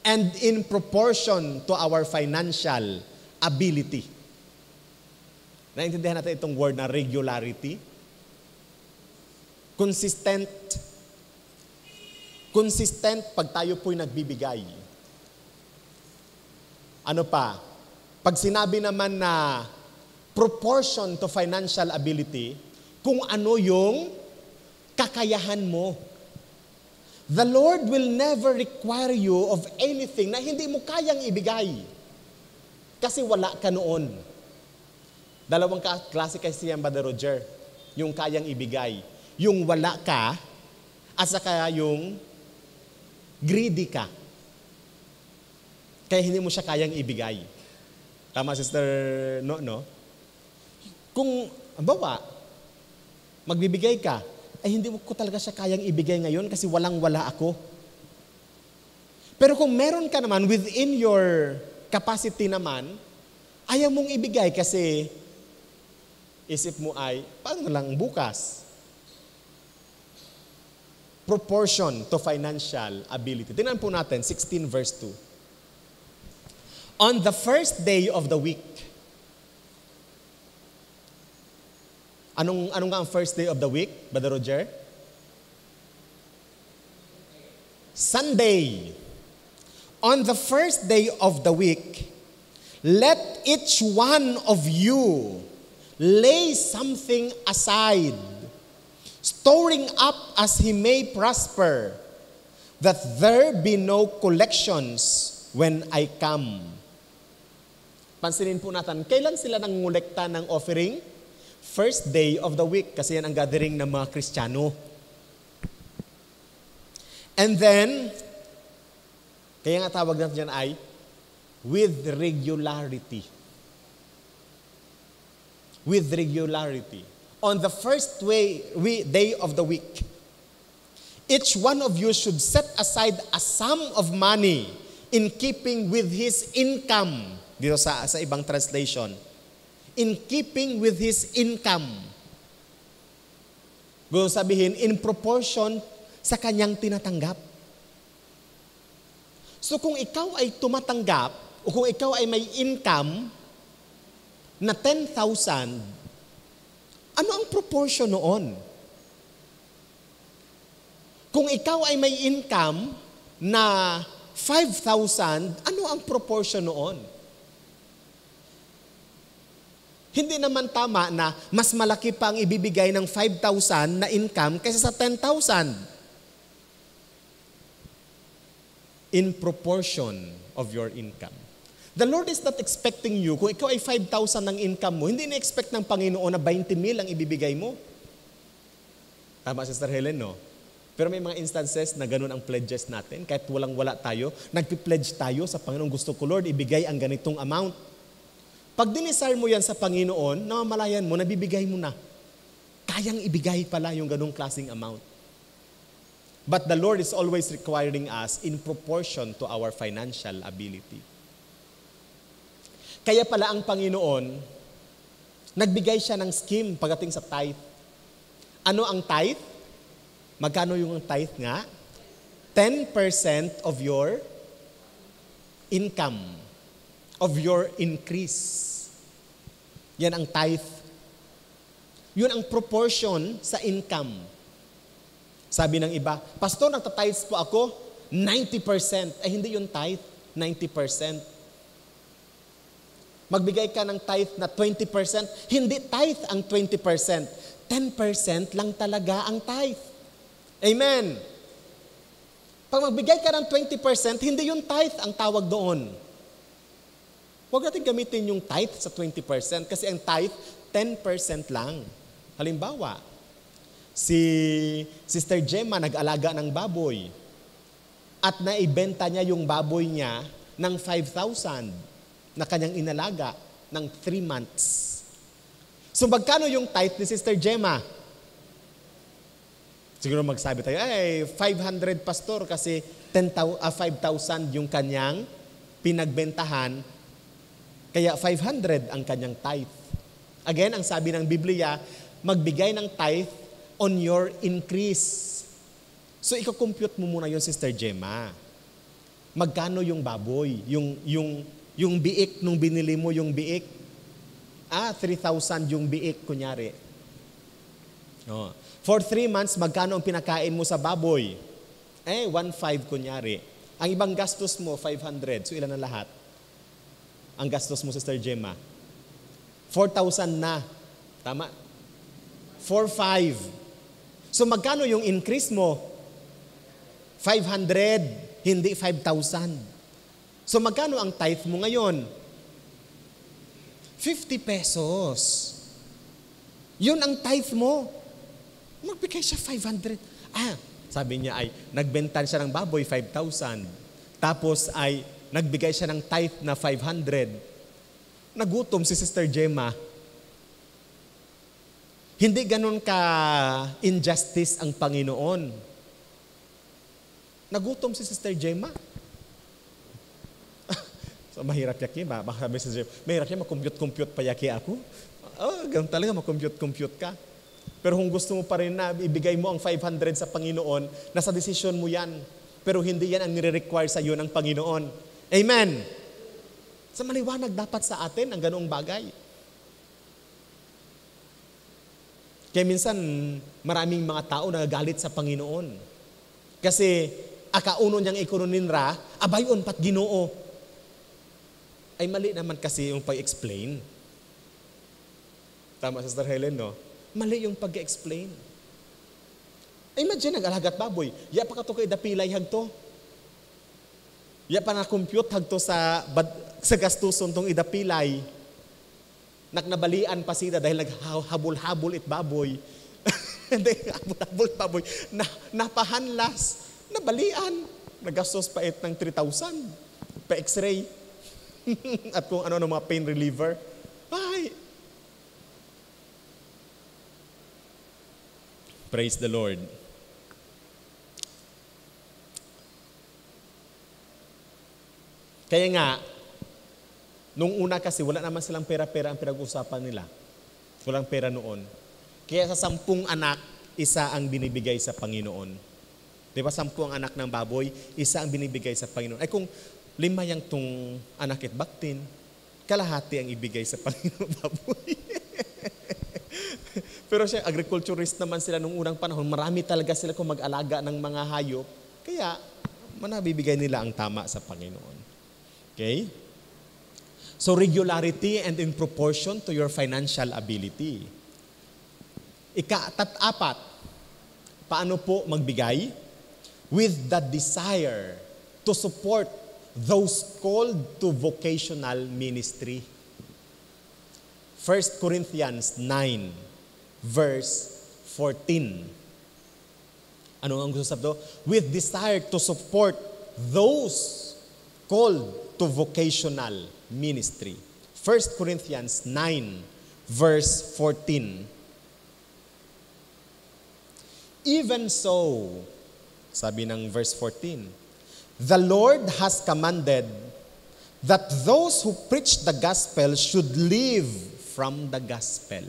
and in proportion to our financial ability. Naintindihan natin itong word na regularity? Consistent pag tayo po'y nagbibigay. Ano pa? Pag sinabi naman na proportion to financial ability, kung ano yung kakayahan mo. The Lord will never require you of anything na hindi mo kayang ibigay. Kasi wala ka noon. Dalawang klase kasi yan, Brother Roger. Yung kayang ibigay. Yung wala ka, at saka yung greedy ka. Kaya hindi mo siya kayang ibigay. Tama, Sister No? Kung, bawa, magbibigay ka, ay hindi mo ko talaga siya kayang ibigay ngayon kasi walang-wala ako. Pero kung meron ka naman, within your capacity naman, ayaw mong ibigay kasi isip mo ay, paano lang bukas? Proportion to financial ability. Tingnan po natin, 16 verse 2. On the first day of the week, anong nga ang first day of the week, Brother Roger? Sunday. On the first day of the week, let each one of you lay something aside, storing up as he may prosper, that there be no collections when I come. Pansinin po natin, kailan sila nangungulekta ng offering? First day of the week, kasi yan ang gathering ng mga Kristiyano. And then, kaya nga tawag natin yan ay, with regularity. With regularity. On the first day of the week, each one of you should set aside a sum of money in keeping with his income. Dito sa ibang translation. In keeping with his income. Gusto sabihin, in proportion sa kanyang tinatanggap. So kung ikaw ay tumatanggap, o kung ikaw ay may income na 10,000, ano ang proportion noon? Kung ikaw ay may income na 5,000, ano ang proportion noon? Hindi naman tama na mas malaki pa ang ibibigay ng 5,000 na income kaysa sa 10,000. In proportion of your income. The Lord is not expecting you, kung ikaw ay 5,000 ng income mo, hindi na-expect ng Panginoon na 20,000 ang ibibigay mo. Tama, Sister Helen, no? Pero may mga instances na ganun ang pledges natin. Kahit walang-wala tayo, nagpi-pledge tayo sa Panginoon, gusto ko, Lord, ibigay ang ganitong amount. Pag dinisar mo yan sa Panginoon, namamalayan mo, nabibigay mo na. Kayang ibigay pala yung ganung klaseng amount. But the Lord is always requiring us in proportion to our financial ability. Kaya pala ang Panginoon, nagbigay siya ng scheme pagdating sa tithe. Ano ang tithe? Magkano yung tithe nga? 10% of your income, of your increase. Yan ang tithe. Yun ang proportion sa income. Sabi ng iba, Pastor, nagtatithes po ako, 90%. Ay, hindi yun tithe, 90%. Magbigay ka ng tithe na 20%, hindi tithe ang 20%. 10% lang talaga ang tithe. Amen. Pag magbigay ka ng 20%, hindi yung tithe ang tawag doon. Huwag natin gamitin yung tithe sa 20% kasi ang tithe, 10% lang. Halimbawa, si Sister Gemma nag-alaga ng baboy. at naibenta niya yung baboy niya ng 5,000 na kanyang inalaga ng 3 months. So magkano yung tithe ni Sister Gemma? Siguro magsabi tayo, 500 pastor kasi 5,000 yung kanyang pinagbentahan, kaya 500 ang kanyang tithe. Again, ang sabi ng Biblia, magbigay ng tithe on your increase. So, iko-compute mo muna yun, Sister Gemma. Magkano yung baboy? Yung biik, nung binili mo yung biik? 3,000 yung biik, kunyari. Oh. For 3 months, magkano ang pinakain mo sa baboy? 1,500 kunyari. Ang ibang gastos mo, 500. So, ilan na lahat? Ang gastos mo, Sister Gemma? 4,000 na. Tama? 4,500. So, magkano yung increase mo? 500, hindi 5,000. So, magkano ang tithe mo ngayon? 50 pesos. Yun ang tithe mo. Magbigay siya 500. Sabi niya ay, nagbenta siya ng baboy, 5,000. Tapos ay, nagbigay siya ng tithe na 500. Nagutom si Sister Gemma. Hindi ganun ka injustice ang Panginoon. Nagutom si Sister Gemma. So, mahirap yaki ba? Baka sabi si Sister Gemma, mahirap yan, makompute-compute pa yaki ako. Ganun talaga, makompute-compute ka. Pero kung gusto mo pa rin na ibigay mo ang 500 sa Panginoon, nasa desisyon mo yan. Pero hindi yan ang nire-require sa iyo ng Panginoon. Amen! Sa maliwanag dapat sa atin ang ganoong bagay. Kaya minsan, maraming mga tao nagagalit sa Panginoon. Kasi, akauno niyang ikononinra, abayon pat Ginoo. Ay mali naman kasi yung pag-explain. Tama, Sister Helen, no? Mali yung pag-explain. Imagine, nag-alagat baboy. Ya pa ka to kay dapilay hagto. Ya pa na-compute hagto sa gastuson tong idapilay. Naknabalian pa sila dahil naghabol-habol it baboy. Hindi, habol-habol baboy. Napahanlas. Nabalian. Nagastos pa it ng 3,000. Pa x-ray. At kung ano mga pain reliever. Ay! Praise the Lord. Kaya nga, nung una kasi, wala naman silang pera-pera ang pinag-usapan nila. Walang pera noon. Kaya sa 10 anak, isa ang binibigay sa Panginoon. Di ba 10 ang anak ng baboy, isa ang binibigay sa Panginoon. Ay kung 5 yang tong anak it baktin, kalahati ang ibigay sa Panginoon baboy. Pero siya, agriculturist naman sila nung unang panahon, marami talaga sila kung mag-alaga ng mga hayop, kaya manabibigay nila ang tama sa Panginoon. Okay? So regularity and in proportion to your financial ability. 4, paano po magbigay? With the desire to support those called to vocational ministry. 1 Corinthians 9, verse 14. Ano ang gusto sabi? With desire to support those called to vocational ministry. 1 Corinthians 9, verse 14. Even so, sabi ng verse 14, the Lord has commanded that those who preach the gospel should live from the gospel.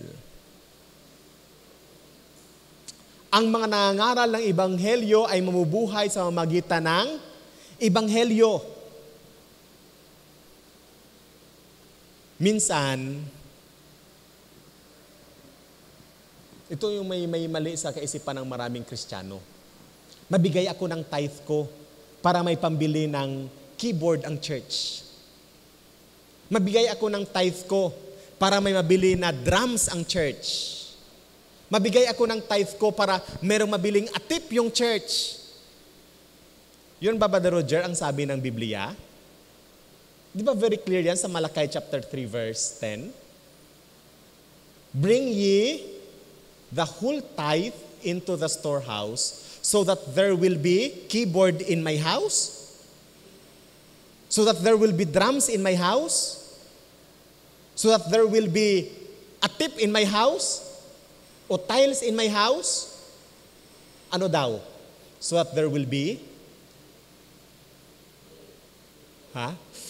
Ang mga nangangaral ng ebanghelyo ay mamubuhay sa pamamagitan ng ebanghelyo. Minsan, ito yung may mali sa kaisipan ng maraming Kristiyano. Mabigay ako ng tithe ko para may pambili ng keyboard ang church. Mabigay ako ng tithe ko para may mabili na drums ang church. Mabigay ako ng tithe ko para merong mabiling atip yung church. Yun ba, Brother Roger, ang sabi ng Biblia? Di ba very clear yan sa Malakay chapter 3 verse 10? Bring ye the whole tithe into the storehouse, So that there will be keyboard in my house? So that there will be drums in my house? So that there will be a tip in my house? O tiles in my house? Ano daw? So that there will be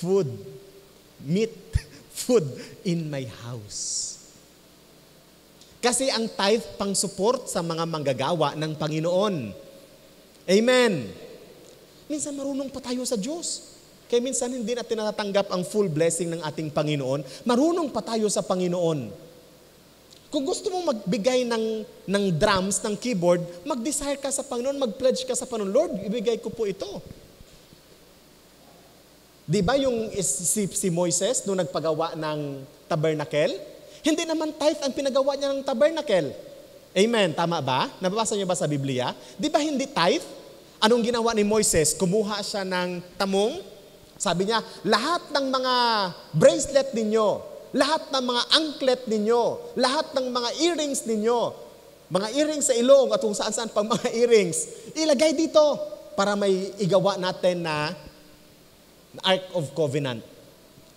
food, meat, food in my house. Kasi ang tithe pang support sa mga manggagawa ng Panginoon. Amen. Minsan marunong pa tayo sa Diyos. Kaya minsan hindi natin natatanggap ang full blessing ng ating Panginoon. Marunong pa tayo sa Panginoon. Kung gusto mong magbigay ng drums, ng keyboard, mag-desire ka sa Panginoon, mag-pledge ka sa Panginoon, Lord, ibigay ko po ito. Di ba yung si Moises nung nagpagawa ng tabernacle? Hindi naman tithe ang pinagawa niya ng tabernacle. Amen. Tama ba? Nababasa niyo ba sa Biblia? Di ba hindi tithe? Anong ginawa ni Moises? Kumuha siya ng tamong. Sabi niya, lahat ng mga bracelet ninyo, lahat ng mga anklet ninyo, lahat ng mga earrings ninyo, mga earrings sa ilong at kung saan-saan pang mga earrings, ilagay dito para may igawa natin na Ark of Covenant.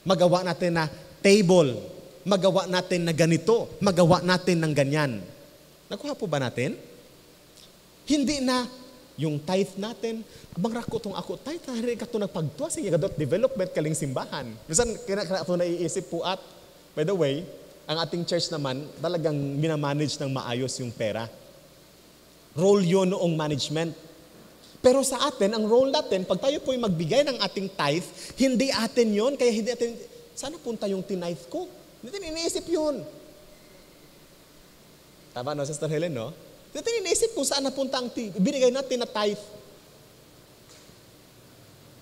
Magawa natin na table. Magawa natin na ganito. Magawa natin ng ganyan. Nakuha po ba natin? Hindi na yung tithe natin, abang rako itong ako, tithe na rin ka ito nagpagtua, sige gadot development kaling simbahan. Minsan, kaya ito naiisip po at, by the way, ang ating church naman, talagang minamanage ng maayos yung pera. Role yun noong management. Pero sa atin, ang role natin, pag tayo po'y magbigay ng ating tithe, hindi atin yun, kaya hindi atin, sana punta yung tinithe ko? Hindi natin iniisip yun. Tama no, Sister Helen, no? Hindi natin iniisip kung saan napunta ang binigay natin na tithe.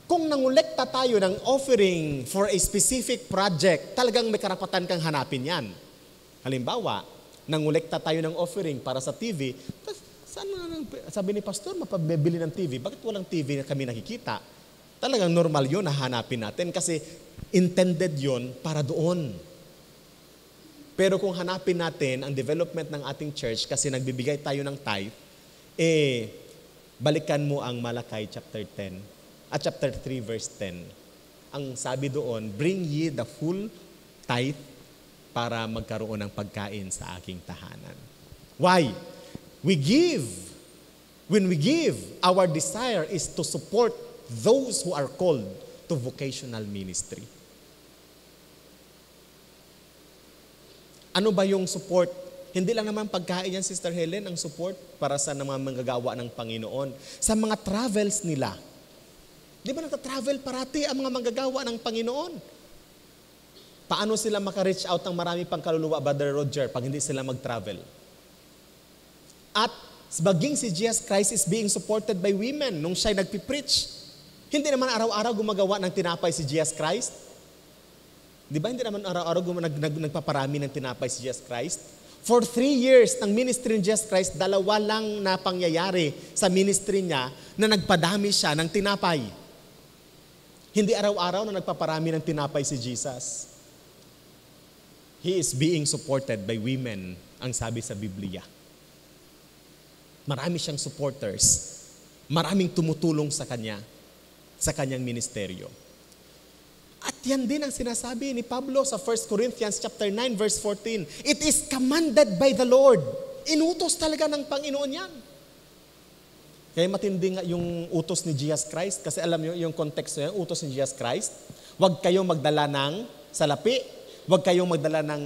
Kung nangolekta tayo ng offering for a specific project, talagang may karapatan kang hanapin yan. Halimbawa, nangolekta tayo ng offering para sa TV, sabi ni Pastor, mapabibili ng TV. Bakit walang TV na kami nakikita? Talagang normal yun na hanapin natin kasi intended yun para doon. Pero kung hanapin natin ang development ng ating church kasi nagbibigay tayo ng tithe, balikan mo ang Malakay chapter 10 at chapter 3 verse 10. Ang sabi doon, bring ye the full tithe para magkaroon ng pagkain sa aking tahanan. Why? When we give, our desire is to support those who are called to vocational ministry. Ano ba yung support? Hindi lang naman pagkain yan, Sister Helen, ang support para sa mga manggagawa ng Panginoon. Sa mga travels nila. Di ba nagta-travel parati ang mga manggagawa ng Panginoon? Paano sila maka-reach out ng marami pang kaluluwa, Brother Roger, pag hindi sila mag-travel? At baging si Jesus Christ is being supported by women nung siya'y nagpipreach. Hindi naman araw-araw gumagawa ng tinapay si Jesus Christ. Di ba hindi naman araw-araw nagpaparami ng tinapay si Jesus Christ? For 3 years ng ministry ni Jesus Christ, 2 lang na pangyayari sa ministry niya na nagpadami siya ng tinapay. Hindi araw-araw na nagpaparami ng tinapay si Jesus. He is being supported by women, ang sabi sa Biblia. Marami siyang supporters. Maraming tumutulong sa kanya, sa kanyang ministeryo. At yan din ang sinasabi ni Pablo sa 1 Corinthians chapter 9 verse 14. It is commanded by the Lord. Inutos talaga ng Panginoon yan. Kaya matindi nga yung utos ni Jesus Christ kasi alam niyo yung context niya, utos ni Jesus Christ. Huwag kayong magdala ng salapi. Huwag kayong magdala ng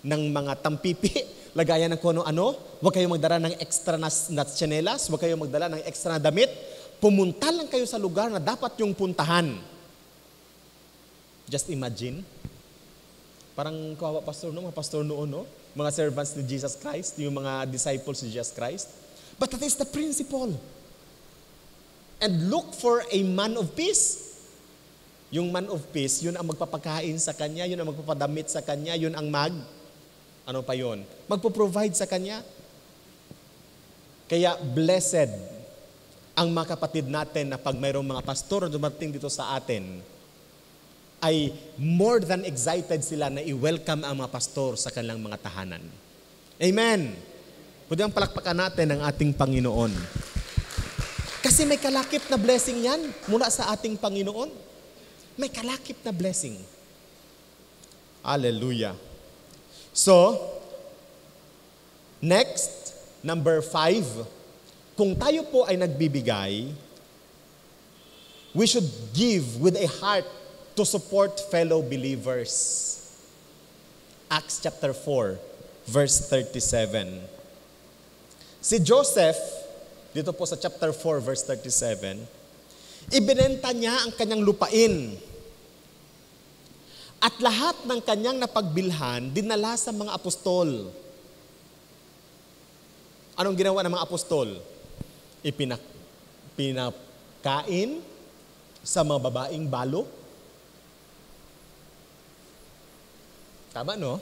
mga tampipi. Lagayan ng kung ano. Huwag kayong magdala ng extra na tsinelas. Huwag kayong magdala ng extra na damit. Pumunta lang kayo sa lugar na dapat yung puntahan. Just imagine. Parang kawawa mga pastor noon, no? Mga servants ni Jesus Christ, yung mga disciples ni Jesus Christ. But that is the principle. And look for a man of peace. Yung man of peace, yun ang magpapakain sa kanya, yun ang magpapadamit sa kanya, yun ang ano pa yun? Magpo-provide sa kanya. Kaya blessed ang mga kapatid natin na pag mayroong mga pastor na dumating dito sa atin, ay more than excited sila na i-welcome ang mga pastor sa kanilang mga tahanan. Amen. Pwede ang palakpakan natin ang ating Panginoon. Kasi may kalakip na blessing yan mula sa ating Panginoon. May kalakip na blessing. Hallelujah. So, next, number 5, kung tayo po ay nagbibigay, we should give with a heart to support fellow believers. Acts chapter 4, verse 37. Si Joseph, dito po sa chapter 4, verse 37, ibinenta niya ang kanyang lupain. At lahat ng kanyang napagbilhan, dinala sa mga apostol. Anong ginawa ng mga apostol? Pinakain sa mga babaeng balo. Tama, no?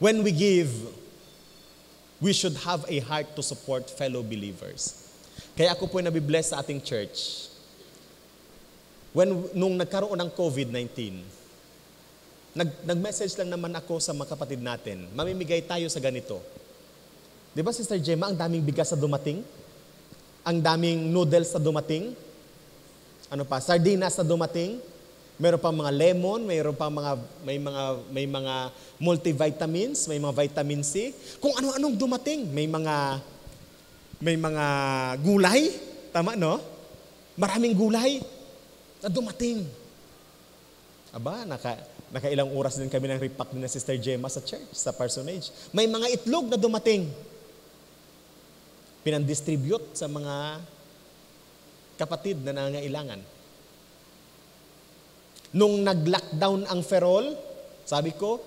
When we give, we should have a heart to support fellow believers. Kaya ako po ay nabibless sa ating church. Nung nagkaroon ng COVID-19, nag-message lang naman ako sa mga kapatid natin, mamimigay tayo sa ganito. Di ba, Sister Gemma, ang daming bigas na dumating? Ang daming noodles na dumating? Ano pa? Sardinas na dumating? Meron pang mga lemon, mayroon pang may mga multivitamins, may mga vitamin C. Kung ano-anong dumating, may mga gulay, tama, no? Maraming gulay na dumating. Aba, nakailang oras din kami ng repack ni na Sister Gemma sa church, sa parsonage. May mga itlog na dumating. Pinandistribute sa mga kapatid na nangangailangan. Nung nag-lockdown ang Ferrol, sabi ko,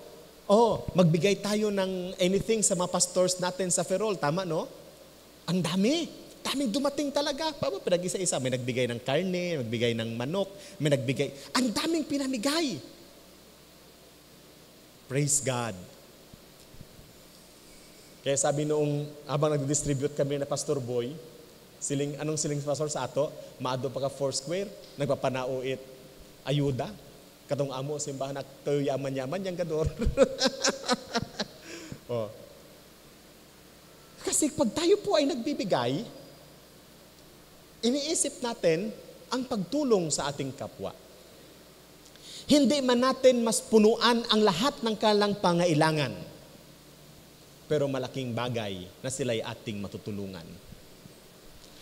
magbigay tayo ng anything sa mga pastors natin sa Ferrol. Tama, no? Ang daming dumating talaga. Pinag-isa-isa. May nagbigay ng karne, nagbigay ng manok, may nagbigay. Ang daming pinamigay. Praise God. Kaya sabi noong, habang nag-distribute kami na Pastor Boy, anong siling pastor sa ato? Maado pa ka Foursquare, nagpapanauit, ayuda. Katong amo, simbahan at tayo yaman-yaman, yang gador. Kasi pag tayo po ay nagbibigay, iniisip natin ang pagtulong sa ating kapwa. Hindi man natin mas punuan ang lahat ng kanilang pangailangan, pero malaking bagay na sila'y ating matutulungan.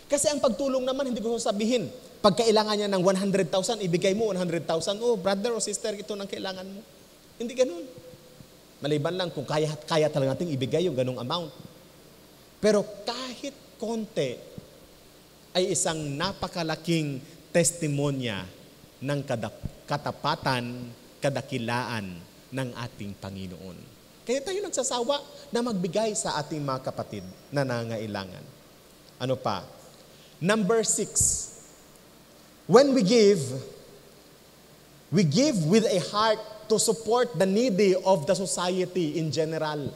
Kasi ang pagtulong naman, hindi ko sabihin, pag kailangan niya ng 100,000, ibigay mo 100,000. Oh, brother o sister, ito ang kailangan mo. Hindi ganun. Maliban lang kung kaya talaga natin ibigay yung ganung amount. Pero kahit konti, ay isang napakalaking testimonya ng katapatan, kadakilaan ng ating Panginoon. Kaya tayo nagsasawa na magbigay sa ating mga kapatid na nangangailangan. Ano pa? Number 6. When we give with a heart to support the needy of the society in general.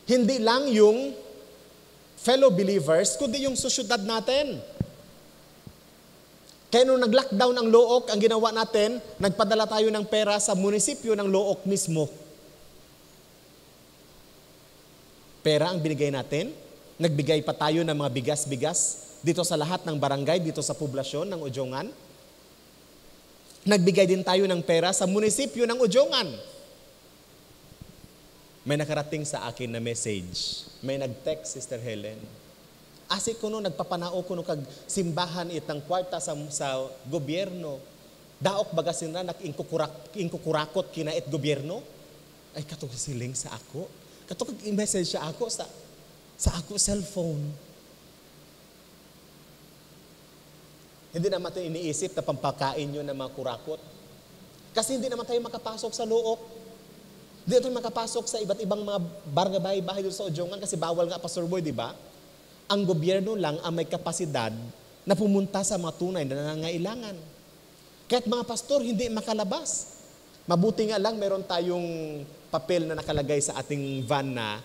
Hindi lang yung fellow believers, kundi yung sosyudad natin. Kaya nung nag-lockdown ang Looc, ang ginawa natin, nagpadala tayo ng pera sa munisipyo ng Looc mismo. Pera ang binigay natin. Nagbigay pa tayo ng mga bigas-bigas dito sa lahat ng barangay, dito sa poblasyon ng Ujongan. Nagbigay din tayo ng pera sa munisipyo ng Ujongan. May nakarating sa akin na message. May nag-text, Sister Helen. Asi ko no, nagpapanao ko no kag simbahan itang kwarta sa gobyerno. Daok baga sinra ingkukurakot kinait gobyerno. Ay katong siling sa ako. Katong i-message siya ako sa ako cellphone. Hindi naman tayo iniisip na pampakain nyo ng mga kurakot. Kasi hindi naman tayo makapasok sa Looc. Hindi tayo makapasok sa iba't ibang mga bahay doon sa Ujongan kasi bawal nga, Pastor Boy, di ba? Ang gobyerno lang ang may kapasidad na pumunta sa mga tunay na nangangailangan. Kahit mga pastor, hindi makalabas. Mabuti nga lang, meron tayong papel na nakalagay sa ating van na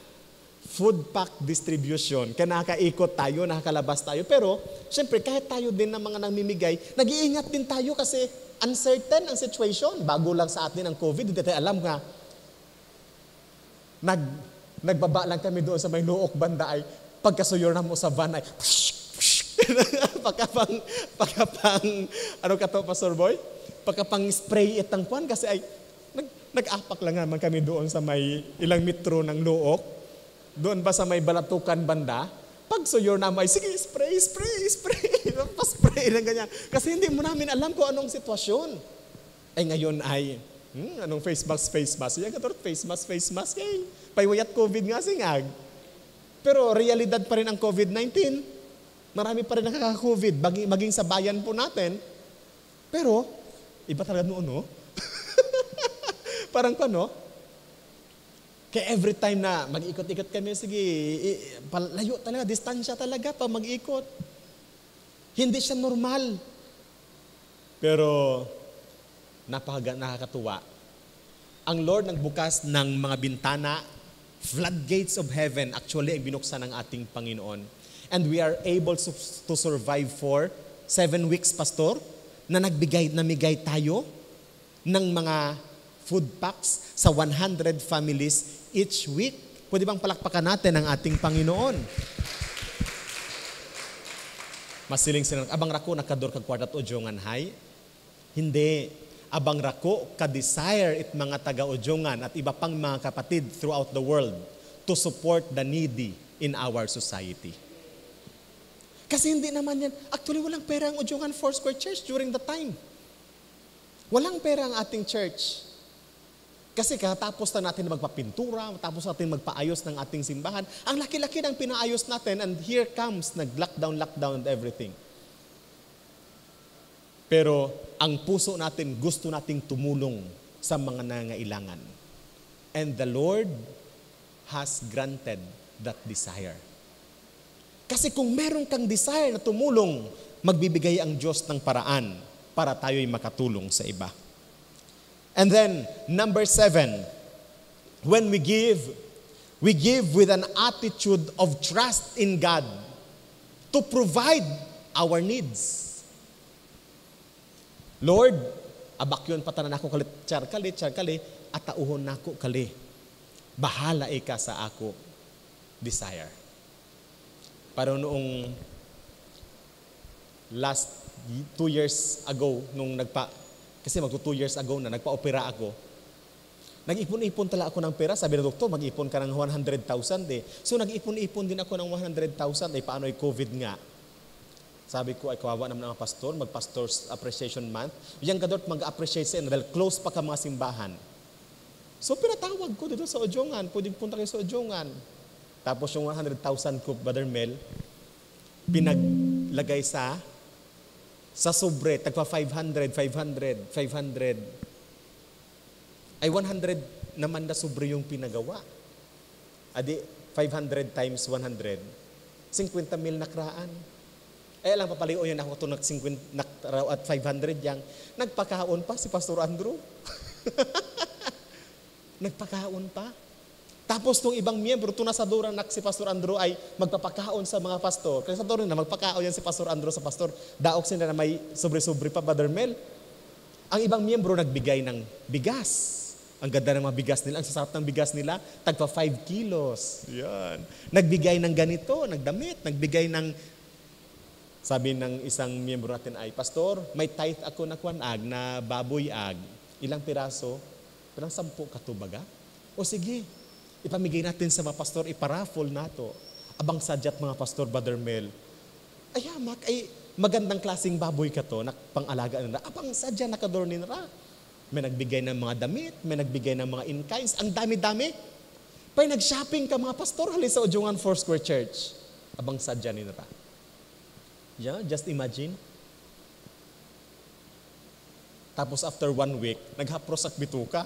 food pack distribution. Kaya nakakaikot tayo, nakakalabas tayo. Pero, syempre, kahit tayo din ng mga namimigay, nag-iingat din tayo kasi uncertain ang situation. Bago lang sa atin ang COVID, hindi tayo alam nga. Nagbaba lang kami doon sa may Looc banda ay Pagkasuyor na mo sa van ay, pagkapang, ano ka to, Pastor Boy? Pagkapang spray itang kwan, kasi ay, nag-apak lang naman kami doon sa may ilang metro ng Luok. Doon ba sa may Balatukan banda? Pagsuyor na mo ay, sige, spray, paspray ng ganyan. Kasi hindi mo namin alam kung anong sitwasyon. Ay ngayon ay, anong face mask? Yan ka face mask. Eh, paywayat COVID nga singag. Pero realidad pa rin ang COVID-19. Marami pa rin nakaka-COVID, maging sa bayan po natin. Pero, iba talaga noon, no? Parang pa, no? Kaya every time na mag-ikot-ikot kami, sige, layo talaga, distansya talaga pa mag-ikot. Hindi siya normal. Pero, nakakatuwa. Ang Lord nagbukas ng mga bintana, floodgates of heaven, actually ang binuksan ng ating Panginoon. And we are able to survive for 7 weeks, Pastor, na namigay tayo ng mga food packs sa 100 families each week. Pwede bang palakpakan natin ang ating Panginoon? Masiling sila, abang rako nakador kag kwartat Udjongan hay? Hindi. Abang rako ka-desire it mga taga-Udjongan at iba pang mga kapatid throughout the world to support the needy in our society. Kasi hindi naman yan. Actually, walang pera ang Udjongan Foursquare Church during the time. Walang pera ang ating church. Kasi katapos na natin magpapintura, tapos natin magpaayos ng ating simbahan, ang laki-laki ng pinaayos natin and here comes nag-lockdown and everything. Pero ang puso natin, gusto nating tumulong sa mga nangangailangan. And the Lord has granted that desire. Kasi kung meron kang desire na tumulong, magbibigay ang Diyos ng paraan para tayo'y makatulong sa iba. And then, number 7, when we give with an attitude of trust in God to provide our needs. Lord, abakyon patanan ako kalit, charkali, at tauhon nako kali. Bahala ika sa ako desire. Pero noong last 2 years ago, kasi magto 2 years ago na nagpa-opera ako, nag-ipon-ipon tala ako ng pera. Sabi ng doktor, mag-ipon ka ng 100,000 eh. So nag-ipon-ipon din ako ng 100,000 eh. Paano ay COVID nga? Sabi ko, ay kawawa naman ang pastor, mag-pastor's appreciation month. Yang gadot mag-appreciate sa dahil close pa ka mga simbahan. So pinatawag ko dito sa Udjongan, pwedeng punta kayo sa Udjongan. Tapos yung 100,000 ko, Brother Mel, pinaglagay sa sobre, tagpa 500. Ay 100 naman na sobre yung pinagawa. Adi, 500 times 100, 50,000 nakraan. Eh lang papaliw yun ako ito at 500 yang. Nagpakaon pa si Pastor Andrew. Nagpakaon pa. Tapos itong ibang miyembro, tunasaduran si Pastor Andrew ay magpapakaon sa mga pastor. Kasi sa doon na magpakaon yan si Pastor Andrew sa pastor. Daok sila na may sobre-sobre pa, Brother Mel. Ang ibang miyembro nagbigay ng bigas. Ang ganda ng mga bigas nila. Ang sasarap ng bigas nila, tagpa 5 kilos. Yan. Nagbigay ng ganito, nagdamit, nagbigay ng, sabi ng isang miyembro natin ay, Pastor, may tithe ako na kwanag, na baboy ag. Ilang piraso? Parang 10 katubaga? O sige, ipamigay natin sa mga pastor, iparaffle nato. Abang sadyat mga pastor, Brother Mel. Ay, hamak, ay magandang klaseng baboy ka to, pang-alaga nila. Abang sadya nakador nila. May nagbigay ng mga damit, may nagbigay ng mga in-kinds. Ang dami-dami. Pa'y nag-shopping ka mga pastor, halis sa Udjongan Foursquare Church. Abang sadya nila. Yeah, just imagine. Tapos after 1 week, naghapros ak bituka.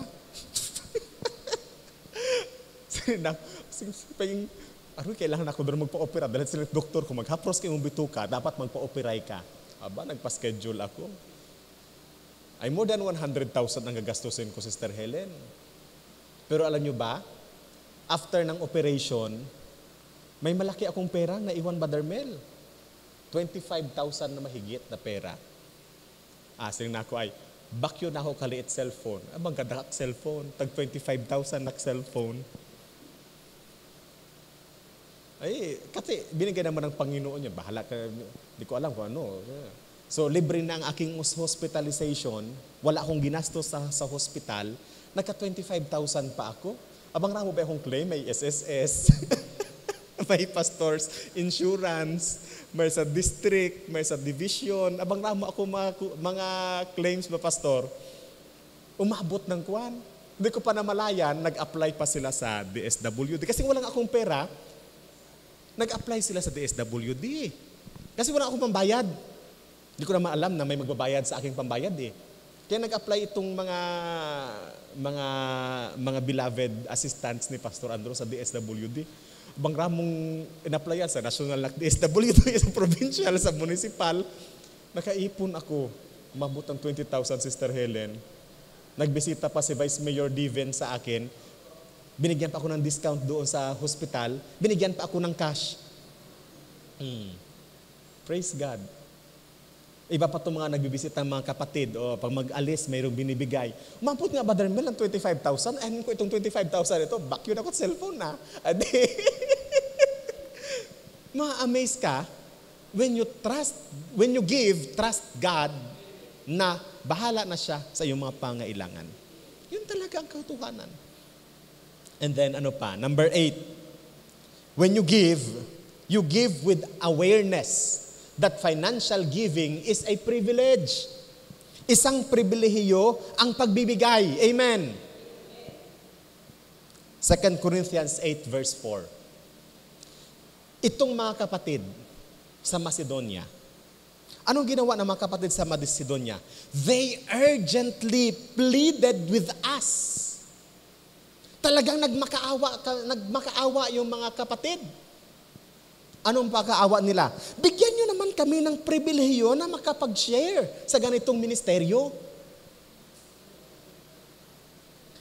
Kailangan ako doon magpa-opera. Dahil sila doktor, kung maghapros kayo mong bituka, dapat magpa-operay ka. Aba, nagpa-schedule ako. Ay more than 100,000 ang gagastusin ko, Sister Helen. Pero alam nyo ba, after ng operation, may malaki akong pera na iwan, Brother Mel. 25,000 na mahigit na pera. Siling na ako ay, bakyo na ako kaliit cellphone. Abang ganda kak cellphone. Tag 25,000 na cellphone. Ay, kasi binigay naman ng Panginoon niya. Bahala ka, di ko alam kung ano. So, libre na ang aking hospitalization. Wala akong ginastos sa hospital. Nagka 25,000 pa ako. Abang ramo ba akong claim? May SSS, may pastor's insurance, may sa district, may sa division. Abang ramo ako mga claims ba, pastor? Umabot ng kwan. Hindi ko pa namalayan, nag-apply pa sila sa DSWD. Kasi walang akong pera, nag-apply sila sa DSWD. Kasi wala akong pambayad. Hindi ko naman alam na may magbabayad sa aking pambayad eh. Kaya nag-apply itong mga beloved assistants ni Pastor Andrew sa DSWD. Bang ramong in-applyan sa national na DSWD, sa provincial, sa municipal. Nakaipon ako. Umabot ng 20,000, Sister Helen. Nagbisita pa si Vice Mayor Diven sa akin. Binigyan pa ako ng discount doon sa hospital. Binigyan pa ako ng cash. Praise God. Iba pa itong mga nagbibisita ng mga kapatid. O pag mag-alis, mayroong binibigay. Umabot nga, Brother Mel, ng 25,000. Anin ko itong 25,000 ito. Back yun ako at cellphone na. Ma-amaze ka when you give, trust God na bahala na siya sa iyong mga pangailangan. Yun talaga ang katotohanan. And then ano pa? Number 8. When you give with awareness that financial giving is a privilege. Isang pribilehiyo ang pagbibigay. Amen. 2 Corinthians 8 verse 4. Itong mga kapatid sa Macedonia, anong ginawa ng mga kapatid sa Macedonia? They urgently pleaded with us. Talagang nagmakaawa yung mga kapatid. Anong pagkaawa nila? Bigyan nyo naman kami ng pribilehiyo na makapag-share sa ganitong ministeryo.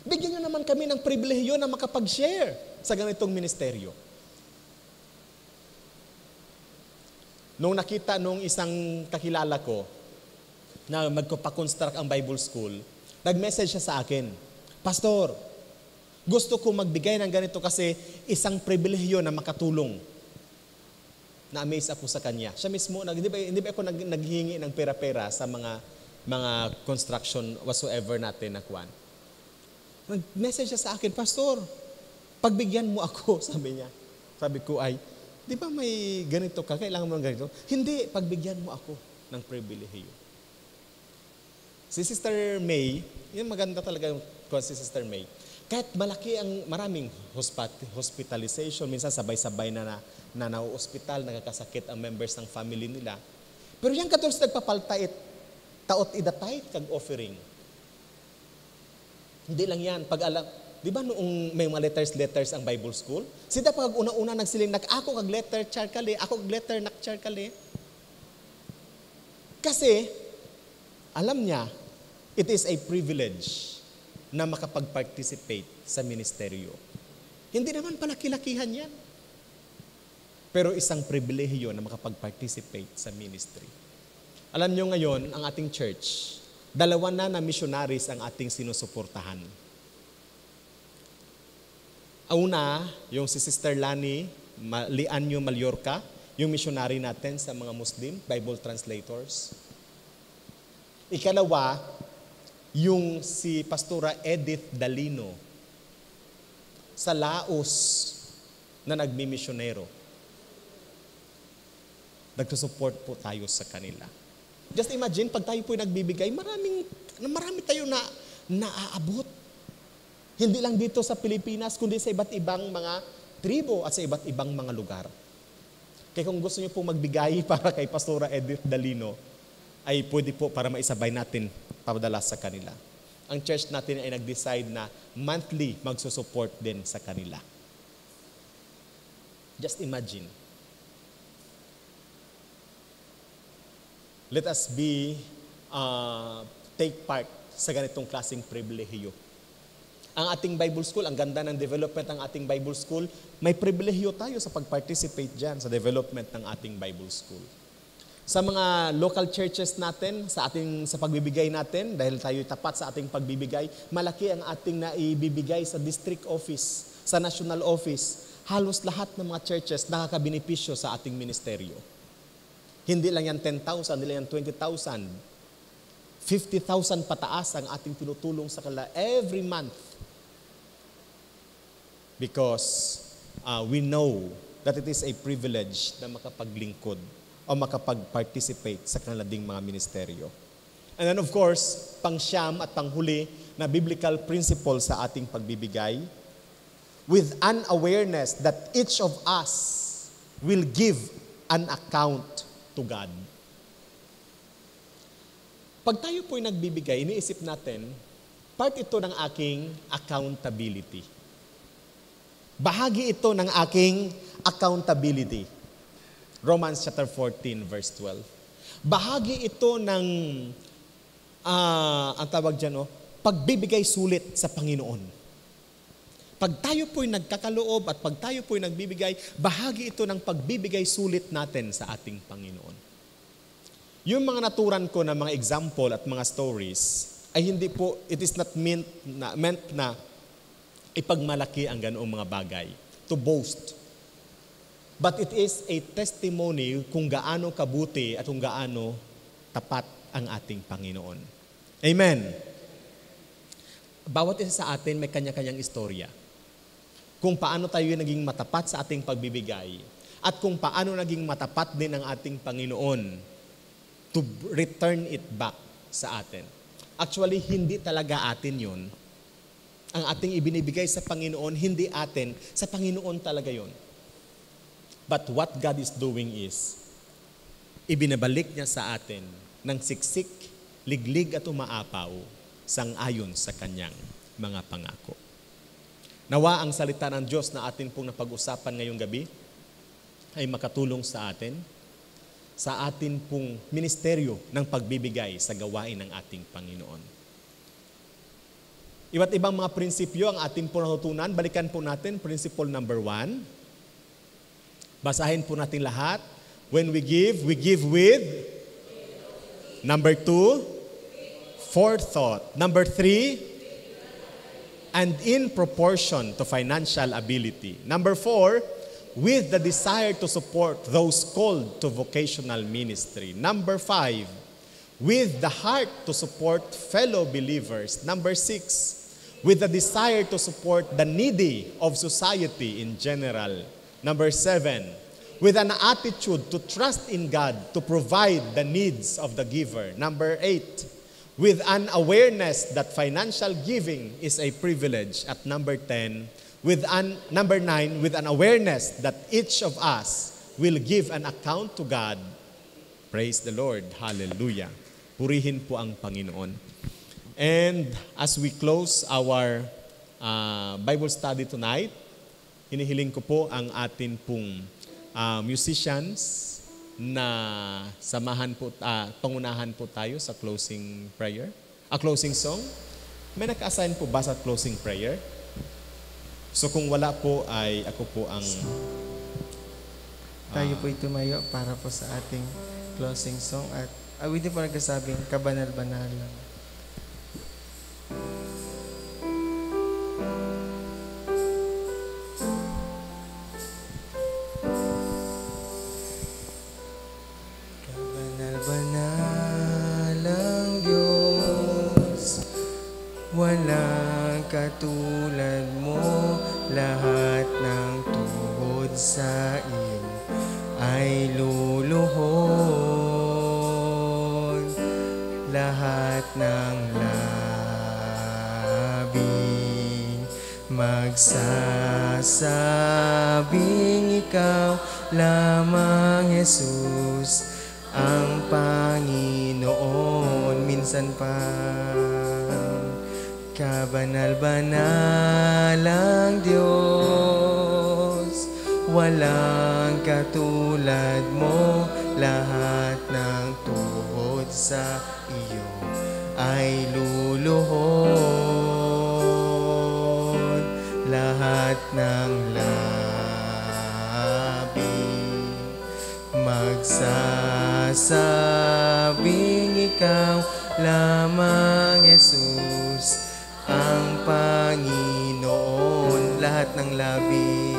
Bigyan nyo naman kami ng pribilehiyo na makapag-share sa ganitong ministeryo. Nung nakita nung isang kakilala ko na magpapaconstruct ang Bible School, nag-message siya sa akin, Pastor, gusto ko magbigay ng ganito kasi isang pribilehiyo na makatulong. Na-amaze ako sa kanya. Siya mismo, hindi ba ako naghihingi ng pera-pera sa mga construction whatsoever natin na kuwan. Nag-message siya sa akin, Pastor, pagbigyan mo ako, sabi niya. Sabi ko ay, di ba may ganito ka? Kailangan mo ng ganito? Hindi, pagbigyan mo ako ng pribilehiyo. Si Sister May, yun maganda talaga yung si Sister May. Kahit malaki ang maraming hospitalization, minsan sabay-sabay na nauospital, nagkakasakit ang members ng family nila. Pero yung katulad nagpapaltait, taot idatay kag offering. Hindi lang yan. Pag alam, di ba noong may mga letters ang Bible School? Sida pag una-una nagsiling, ako kag letter charkali, ako kag letter nak charkali. Kasi, alam niya, it is a privilege na makapag-participate sa ministeryo. Hindi naman pala kilakihan yan. Pero isang pribilehiyo na makapag-participate sa ministry. Alam nyo ngayon, ang ating church, 2 na missionaries ang ating sinusuportahan. Una, yung si Sister Lani Lianyo Mallorca, yung missionary natin sa mga Muslim, Bible translators. Ikalawa, yung si Pastora Edith Dalino sa Laos na nagmimisyonero. Nagsusupport po tayo sa kanila. Just imagine, pag tayo po nagbibigay, marami tayo na naaabot. Hindi lang dito sa Pilipinas, kundi sa iba't ibang mga tribo at sa iba't ibang mga lugar. Kaya kung gusto niyo po magbigay para kay Pastora Edith Dalino, ay pwede po para maisabay natin papadala sa kanila. Ang church natin ay nag-decide na monthly magsusupport din sa kanila. Just imagine. Let us take part sa ganitong klaseng pribilehiyo. Ang ating Bible School, ang ganda ng development ng ating Bible School, may pribilehiyo tayo sa pag-participate dyan sa development ng ating Bible School. Sa mga local churches natin, sa pagbibigay natin, dahil tayo tapat sa ating pagbibigay, malaki ang ating naibibigay sa district office, sa national office. halos lahat ng mga churches nakakabenepisyo sa ating ministeryo. Hindi lang yan 10,000, hindi lang yan 20,000. 50,000 pataas ang ating tinutulong sa kanila every month. Because we know that it is a privilege na makapaglingkod o makapag-participate sa kanilang mga ministeryo. And then of course, pang-siyam at panghuli na biblical principle sa ating pagbibigay, with an awareness that each of us will give an account to God. Pag tayo po'y nagbibigay, iniisip natin, part ito ng aking accountability. Bahagi ito ng aking accountability. Romans chapter 14, verse 12. Bahagi ito ng, ang tawag dyan, pagbibigay sulit sa Panginoon. Pag tayo po'y nagkakaloob at pag tayo po'y nagbibigay, bahagi ito ng pagbibigay sulit natin sa ating Panginoon. Yung mga naturan ko na mga example at mga stories, ay hindi po, it is not meant na ipagmalaki ang ganoong mga bagay, to boast. But it is a testimony kung gaano kabuti at kung gaano tapat ang ating Panginoon. Amen. Bawat isa sa atin may kanya-kanyang istorya. Kung paano tayo naging matapat sa ating pagbibigay at kung paano naging matapat din ang ating Panginoon to return it back sa atin. Actually, hindi talaga atin yun. Ang ating ibinibigay sa Panginoon, hindi atin. Sa Panginoon talaga yun. But what God is doing is, ibinabalik niya sa atin ng siksik, liglig at umaapaw sang-ayon sa kanyang mga pangako. Nawa ang salita ng Diyos na atin pong napag-usapan ngayong gabi ay makatulong sa atin pong ministeryo ng pagbibigay sa gawain ng ating Panginoon. Iba't ibang mga prinsipyo ang ating po natutunan. Balikan po natin, principle number 1. Basahin po natin lahat. When we give with. Number 2, forethought. Number 3, and in proportion to financial ability. Number 4, with the desire to support those called to vocational ministry. Number 5, with the heart to support fellow believers. Number 6, with the desire to support the needy of society in general. Number 7, with an attitude to trust in God to provide the needs of the giver. Number 8, with an awareness that financial giving is a privilege. At number 10, number 9, with an awareness that each of us will give an account to God. Praise the Lord. Hallelujah. Purihin po ang Panginoon. And as we close our Bible study tonight, hinihiling ko po ang atin pong musicians na samahan po, pangunahan po tayo sa closing prayer, closing song. May naka-assign po ba sa closing prayer? So kung wala po ay ako po ang... Tayo po'y tumayo para po sa ating closing song at awitin po nagkasabing kabanal-banalan. Kabanal-banalang Diyos, walang katulad mo, lahat ng tuhod sa iyo ay luluhod, lahat ng labi magsasabing ikaw lamang, Jesus, ang Panginoon. Minsan pa kabanal-banalang Diyos, walang katulad mo, lahat ng tuhod sa iyo ay luluhod, lahat ng labi magsasabing ikaw lamang, Jesus, ang Panginoon. Lahat ng labi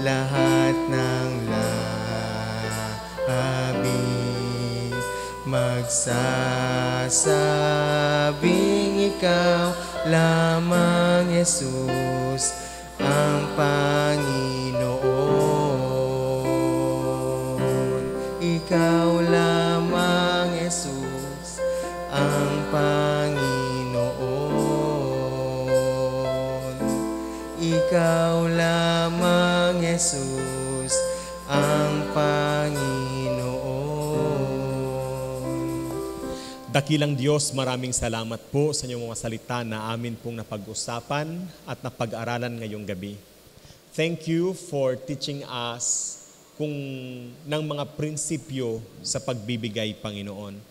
lahat ng labi, magsasabing ikaw lamang, Jesus, ang Panginoon. Ikaw lamang, Jesus, ang Panginoon. Ikaw lamang, Jesus, ang Panginoon. Dakilang Diyos, maraming salamat po sa inyong mga salita na amin pong napag-usapan at napag-aralan ngayong gabi. Thank you for teaching us ng mga prinsipyo sa pagbibigay, Panginoon.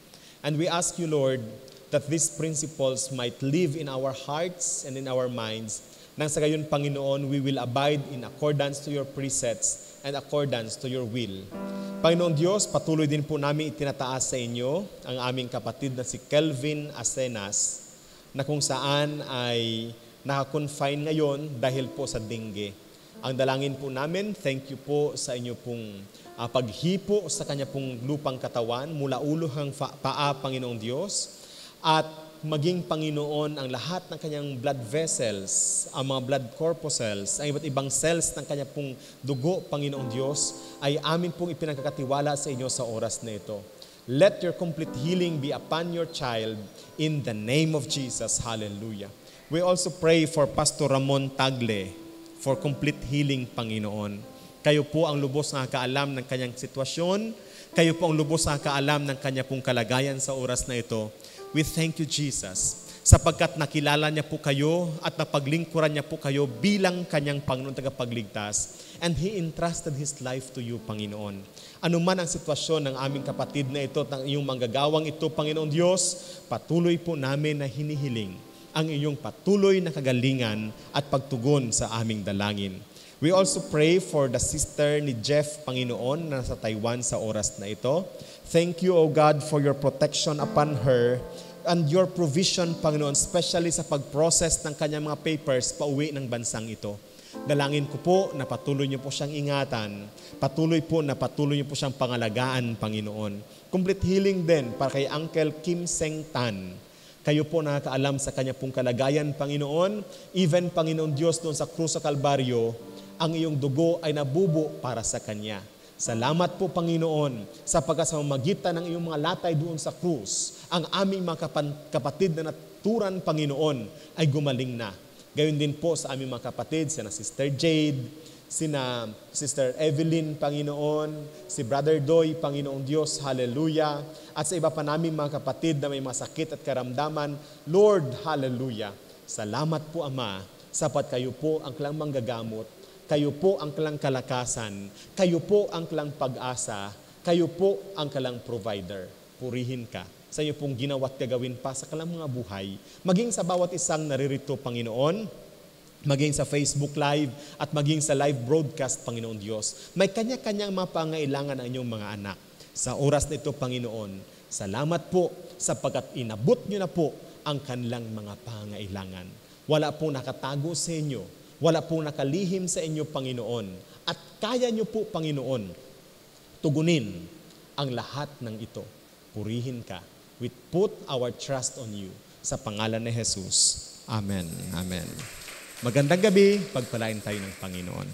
And we ask you, Lord, that these principles might live in our hearts and in our minds. Nang sa gayon, Panginoon, we will abide in accordance to your precepts and accordance to your will. Panginoon Diyos, patuloy din po namin itinataas sa inyo ang aming kapatid na si Kelvin Asenas, na kung saan ay nakakonfine ngayon dahil po sa dengue. Ang dalangin po namin, thank you po sa inyo pong paghipo sa kanya pong lupang katawan mula ulo hanggang paa, Panginoong Diyos, at maging Panginoon ang lahat ng kanyang blood vessels, ang mga blood corpuscles, ang iba't ibang cells ng kanya pong dugo, Panginoong Diyos, ay amin pong ipinagkakatiwala sa inyo sa oras na ito. Let your complete healing be upon your child in the name of Jesus. Hallelujah. We also pray for Pastor Ramon Tagle for complete healing, Panginoon. Kayo po ang lubos na kaalam ng kanyang sitwasyon. Kayo po ang lubos na kaalam ng kanya pong kalagayan sa oras na ito. We thank you, Jesus, sapagkat nakilala niya po kayo at napaglingkuran niya po kayo bilang kanyang Panginoon tagapagligtas. And He entrusted His life to you, Panginoon. Ano man ang sitwasyon ng aming kapatid na ito, ng iyong manggagawang ito, Panginoon Diyos, patuloy po namin na hinihiling ang iyong patuloy na kagalingan at pagtugon sa aming dalangin. We also pray for the sister ni Jeff, Panginoon, na nasa Taiwan sa oras na ito. Thank you, O God, for your protection upon her and your provision, Panginoon, especially sa pag-process ng kanyang mga papers pauwi ng bansang ito. Dalangin ko po na patuloy niyo po siyang ingatan, patuloy niyo po siyang pangalagaan, Panginoon. Complete healing din para kay Uncle Kim Seng Tan. Kayo po nakakaalam sa kanya pong kalagayan, Panginoon. Even, Panginoon Diyos, doon sa krus sa Kalbaryo, ang iyong dugo ay nabubo para sa kanya. Salamat po, Panginoon, sapagkat sa magitan ng iyong mga latay doon sa krus, ang aming mga kapatid na naturan, Panginoon, ay gumaling na. Gayon din po sa aming mga kapatid, sina Sister Jade, sina Sister Evelyn, Panginoon, si Brother Doy, Panginoong Diyos, hallelujah, at sa iba pa naming mga kapatid na may mga sakit at karamdaman, Lord, hallelujah. Salamat po, Ama, sapat kayo po ang klang manggagamot, kayo po ang klang kalakasan, kayo po ang klang pag-asa, kayo po ang klang provider. Purihin ka sa iyo pong ginawa't gagawin pa sa kalang mga buhay, maging sa bawat isang naririto, Panginoon, maging sa Facebook Live at maging sa live broadcast, Panginoon Diyos. May kanya-kanyang mga pangailangan ang inyong mga anak. Sa oras na ito, Panginoon, salamat po sapagkat inabot niyo na po ang kanilang mga pangailangan. Wala pong nakatago sa inyo. Wala pong nakalihim sa inyo, Panginoon. At kaya niyo po, Panginoon, tugunin ang lahat ng ito. Purihin ka. We put our trust on you. Sa pangalan ni Jesus. Amen. Amen. Magandang gabi. Pagpalain tayo ng Panginoon.